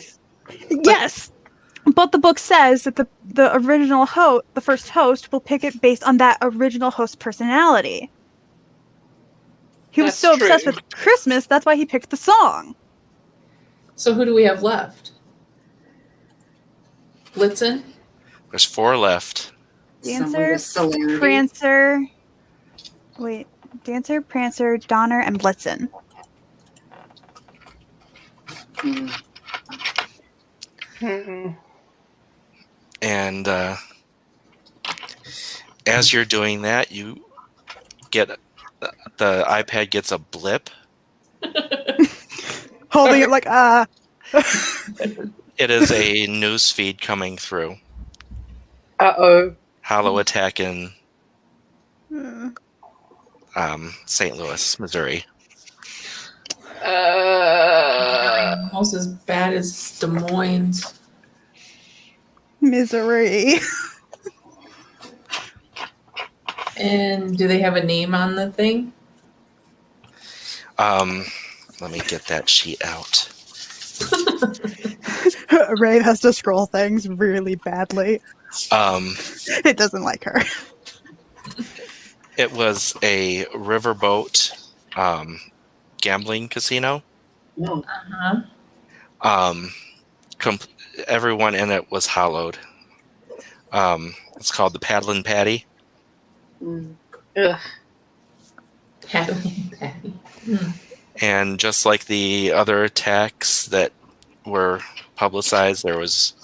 Yes, but the book says that the original host, the first host, will pick it based on that original host's personality. He was so obsessed with Christmas, that's why he picked the song. So who do we have left? Blitzen? There's 4 left. Someone Dancer, with celerity. Prancer. Wait, Dancer, Prancer, Donner, and Blitzen. Hmm. Hmm. And as you're doing that, you get the iPad gets a blip. Holding it like, It is a news feed coming through. Uh-oh. Hollow attack in Hmm. St. Louis, Missouri. Almost as bad as Des Moines. Misery. And do they have a name on the thing? Let me get that sheet out. Rave has to scroll things really badly. It doesn't like her. It was a riverboat gambling casino. No. Uh-huh. Everyone in it was hollowed. It's called the Paddlin' Patty. Mm. Ugh. Paddling Patty. And just like the other attacks that were publicized, there was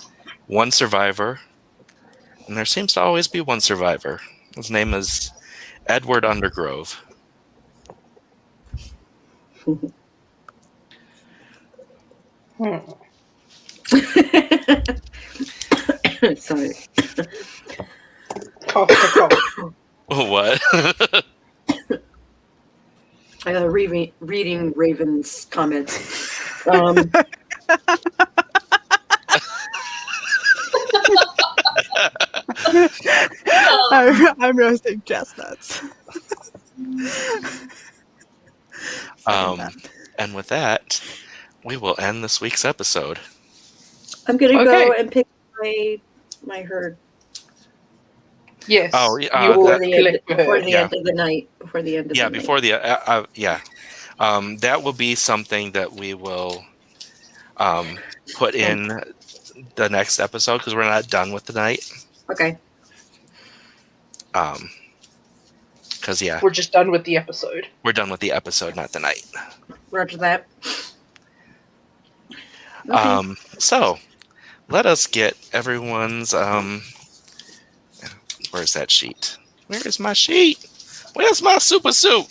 one survivor. And there seems to always be one survivor. His name is Edward Undergrove. Sorry. Cough, cough. What? Reading Raven's comments. I'm roasting chestnuts. And with that, we will end this week's episode. I'm gonna Okay. go and pick my herd Yes. Oh, you that- before will the collect end, the before herd. the Yeah. end of the night. Before the end of Yeah, the before night. the that will be something that we will put in the next episode because we're not done with the night. Okay. Because We're just done with the episode. we're done with the episode, not the night. Roger that. Okay. So let us get everyone's where's that sheet? Where is my sheet? Where's my super suit?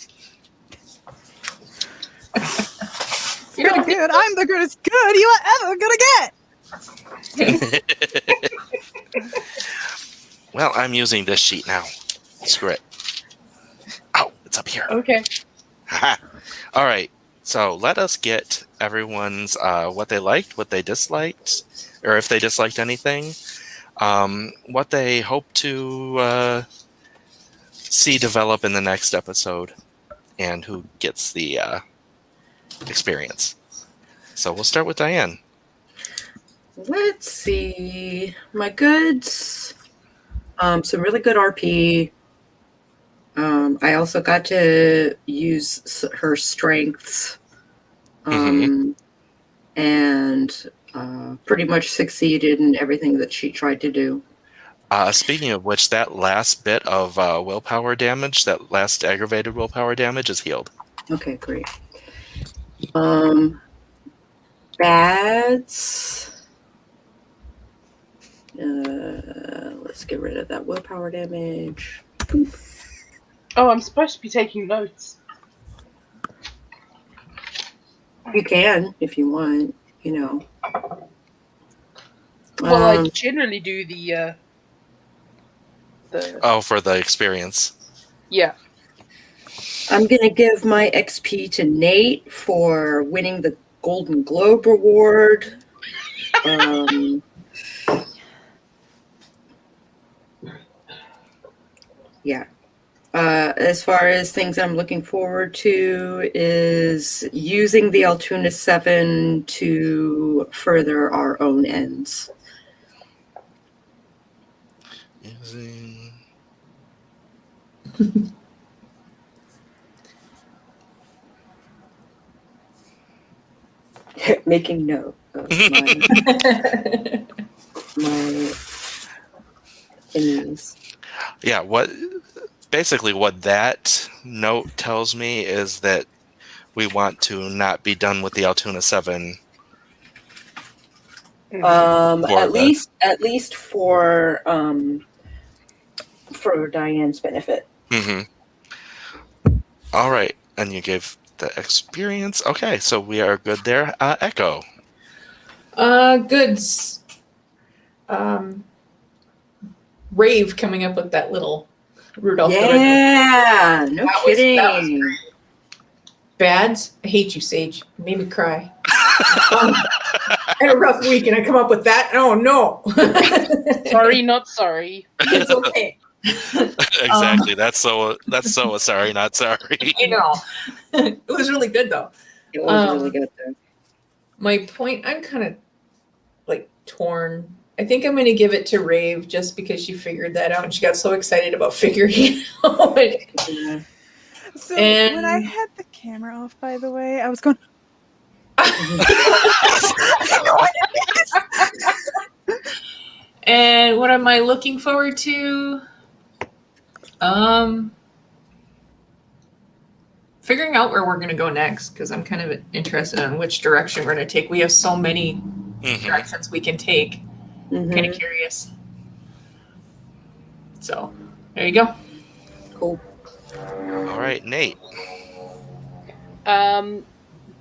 You're good. I'm the greatest good you are ever gonna get. Well, I'm using this sheet now. Screw it. Oh, it's up here. Okay. Haha. All right. So let us get everyone's what they liked, what they disliked, or if they disliked anything, what they hope to see develop in the next episode, and who gets the experience. So we'll start with Diane. Let's see. My goods. Some really good RP. I also got to use her strengths. And pretty much succeeded in everything that she tried to do. Speaking of which, that last bit of willpower damage, that last aggravated willpower damage, is healed. Okay, great. Bads. Let's get rid of that willpower damage. Oh, I'm supposed to be taking notes. You can if you want, you know. Well, I generally do the Oh, for the experience. yeah. I'm gonna give my XP to Nate for winning the Golden Globe Award. Yeah. As far as things I'm looking forward to is using the Altoona 7 to further our own ends. Using... Making note of my thingies. Yeah, what that note tells me is that we want to not be done with the Altoona 7. At least for Diane's benefit. Mm-hmm. All right, and you gave the experience. Okay, so we are good there. Echo. Goods. Rave coming up with that little Rudolph. Yeah, no That was kidding. great. Bads, I hate you, Sage. You made me cry. I had a rough week and I come up with that. Oh no. Sorry, not sorry. It's okay. Exactly. That's so a sorry, not sorry. I know. It was really good though. It was really good though. My point, I'm kind of like torn. I think I'm going to give it to Rave just because she figured that out and she got so excited about figuring it out. Yeah. So And- when I had the camera off, by the way, I was going. And what am I looking forward to? Figuring out where we're going to go next because I'm kind of interested in which direction we're going to take. We have so many Mhm. directions we can take. Mhm. Kind of curious. So there you go. Cool. All right, Nate.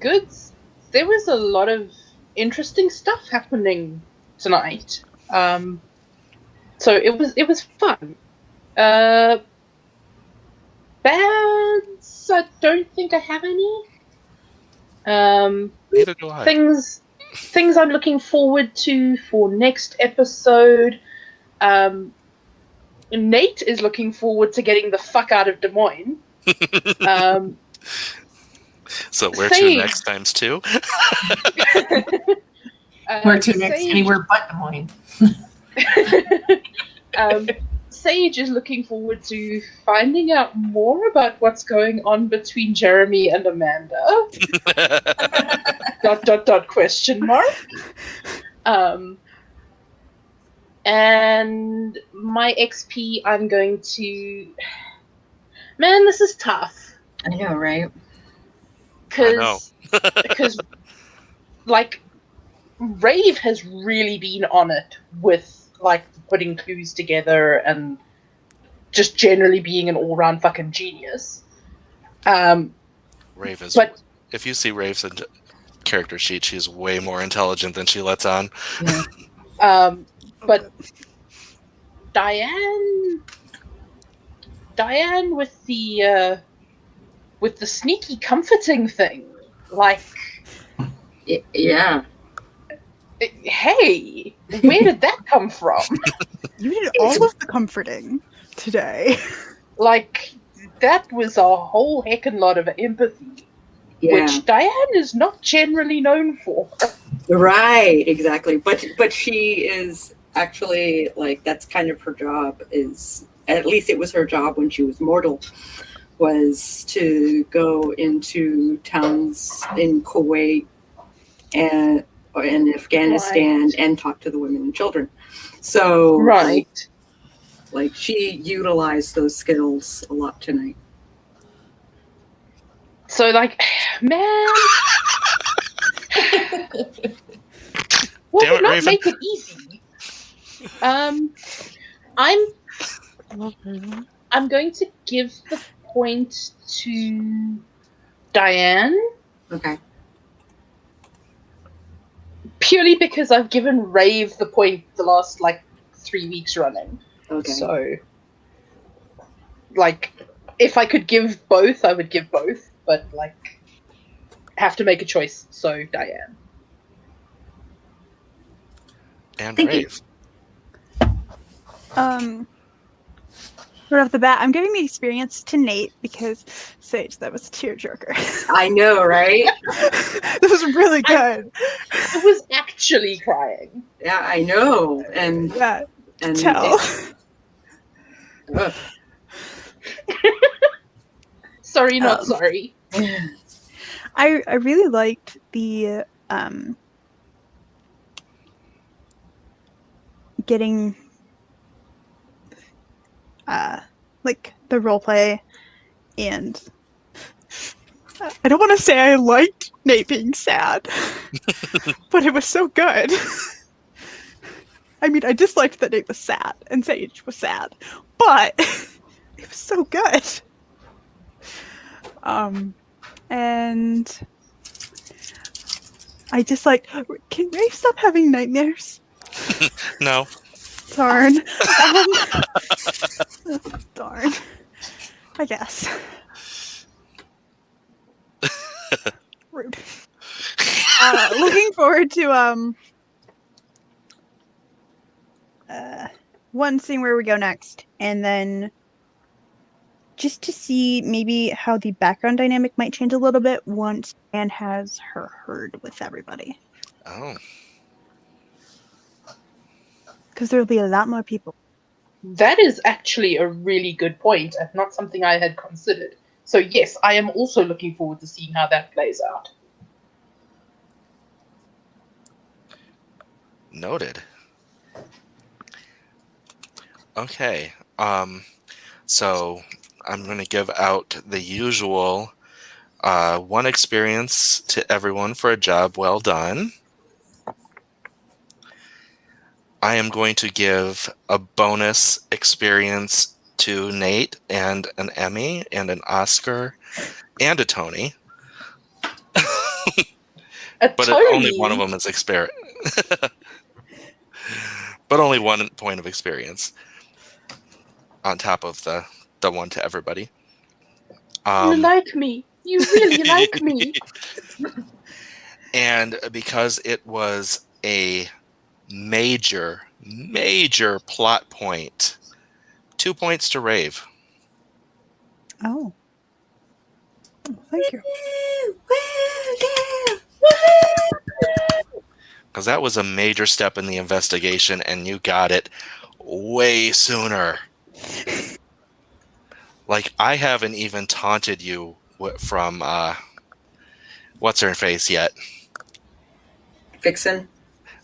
Goods. There was a lot of interesting stuff happening tonight. So it was fun. Bads, I don't think I have any. Neither do I. Things I'm looking forward to for next episode. Nate is looking forward to getting the fuck out of Des Moines. So where to Sage. next times two? Where to next? Sage- Anywhere but Des Moines. Sage is looking forward to finding out more about what's going on between Jeremy and Amanda. ... question mark. And my XP, I'm going to... Man, this is tough. I know, right? Because, like, Rave has really been on it with, like, putting clues together and just generally being an all-round fucking genius. Rave is. But- If you see Rave's character sheet, she's way more intelligent than she lets on. Yeah. But Diane with the sneaky comforting thing, like, Yeah. hey, where did that come from? You did all of the comforting today. Like, that was a whole heckin' lot of empathy, Yeah. which Diane is not generally known for. Right, exactly. But she is actually, like, that's kind of her job, is at least it was her job when she was mortal, was to go into towns in Kuwait and or in Afghanistan and talk to the women and children. So Right. like she utilized those skills a lot tonight. So, like, man, what Damn would it, not Raven. make it easy? I'm going to give the point to Diane, Okay. purely because I've given Rave the point the last, like, 3 weeks running. Okay. So, like, if I could give both, I would give both, but, like, have to make a choice, so Diane. And Thank you. Rave. Right off the bat, I'm giving the experience to Nate because Sage, that was a tearjerker. I know, right? That was really good. I was actually crying. Yeah, I know. And Yeah, and tell. Ugh. Sorry, not sorry. I really liked the getting like the role play, and I don't want to say I liked Nate being sad, but it was so good. I mean, I disliked that Nate was sad and Sage was sad, but it was so good. And I just like, can Rave stop having nightmares? No. Darn. Darn. I guess. Rude. Looking forward to one scene where we go next, and then just to see maybe how the background dynamic might change a little bit once Anne has her herd with everybody. Oh. Because there'll be a lot more people. That is actually a really good point, and not something I had considered. So yes, I am also looking forward to seeing how that plays out. Noted. Okay. So I'm going to give out the usual 1 experience to everyone for a job well done. I am going to give a bonus experience to Nate and an Emmy and an Oscar and a Tony. But only one of them is experience. But only 1 point of experience on top of the one to everybody. You like me. You really like me. And because it was a major plot point, 2 points to Rave. Oh. Thank you. Because that was a major step in the investigation, and you got it way sooner. Like, I haven't even taunted you from what's her face yet. Vixen.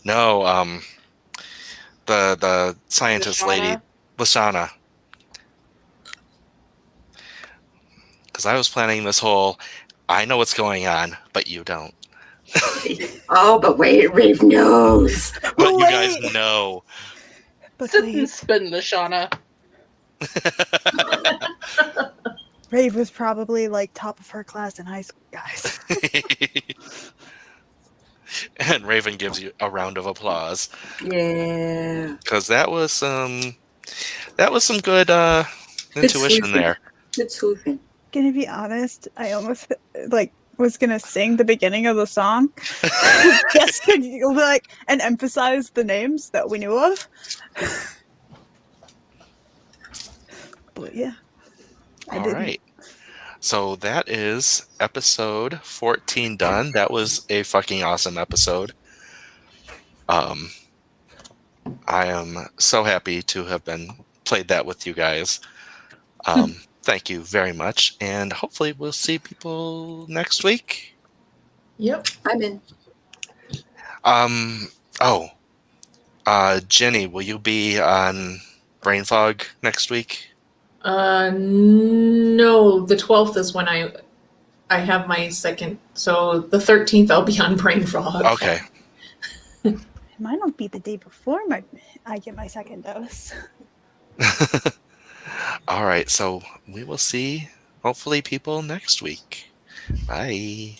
No, the scientist lady, Lashana. Because I was planning this whole, I know what's going on, but you don't. Oh, but wait, Rave knows. But you guys know. But Sit and wait, spin, Lashana. Rave was probably like top of her class in high school, guys. And Raven gives you a round of applause. Yeah. Because that was some good intuition there. Good sleuthing. Gonna be honest, I almost was gonna sing the beginning of the song just to and emphasize the names that we knew of. But yeah, I All didn't. right. So that is episode 14 done. That was a fucking awesome episode. I am so happy to have played that with you guys. Thank you very much, and hopefully we'll see people next week. Yep. I'm in. Jenny, will you be on Brain Fog next week? No, the 12th is when I have my second. So the 13th I'll be on Brain Fog. Okay. Mine will be the day before I get my second dose. All right, so we will see, hopefully, people next week. Bye.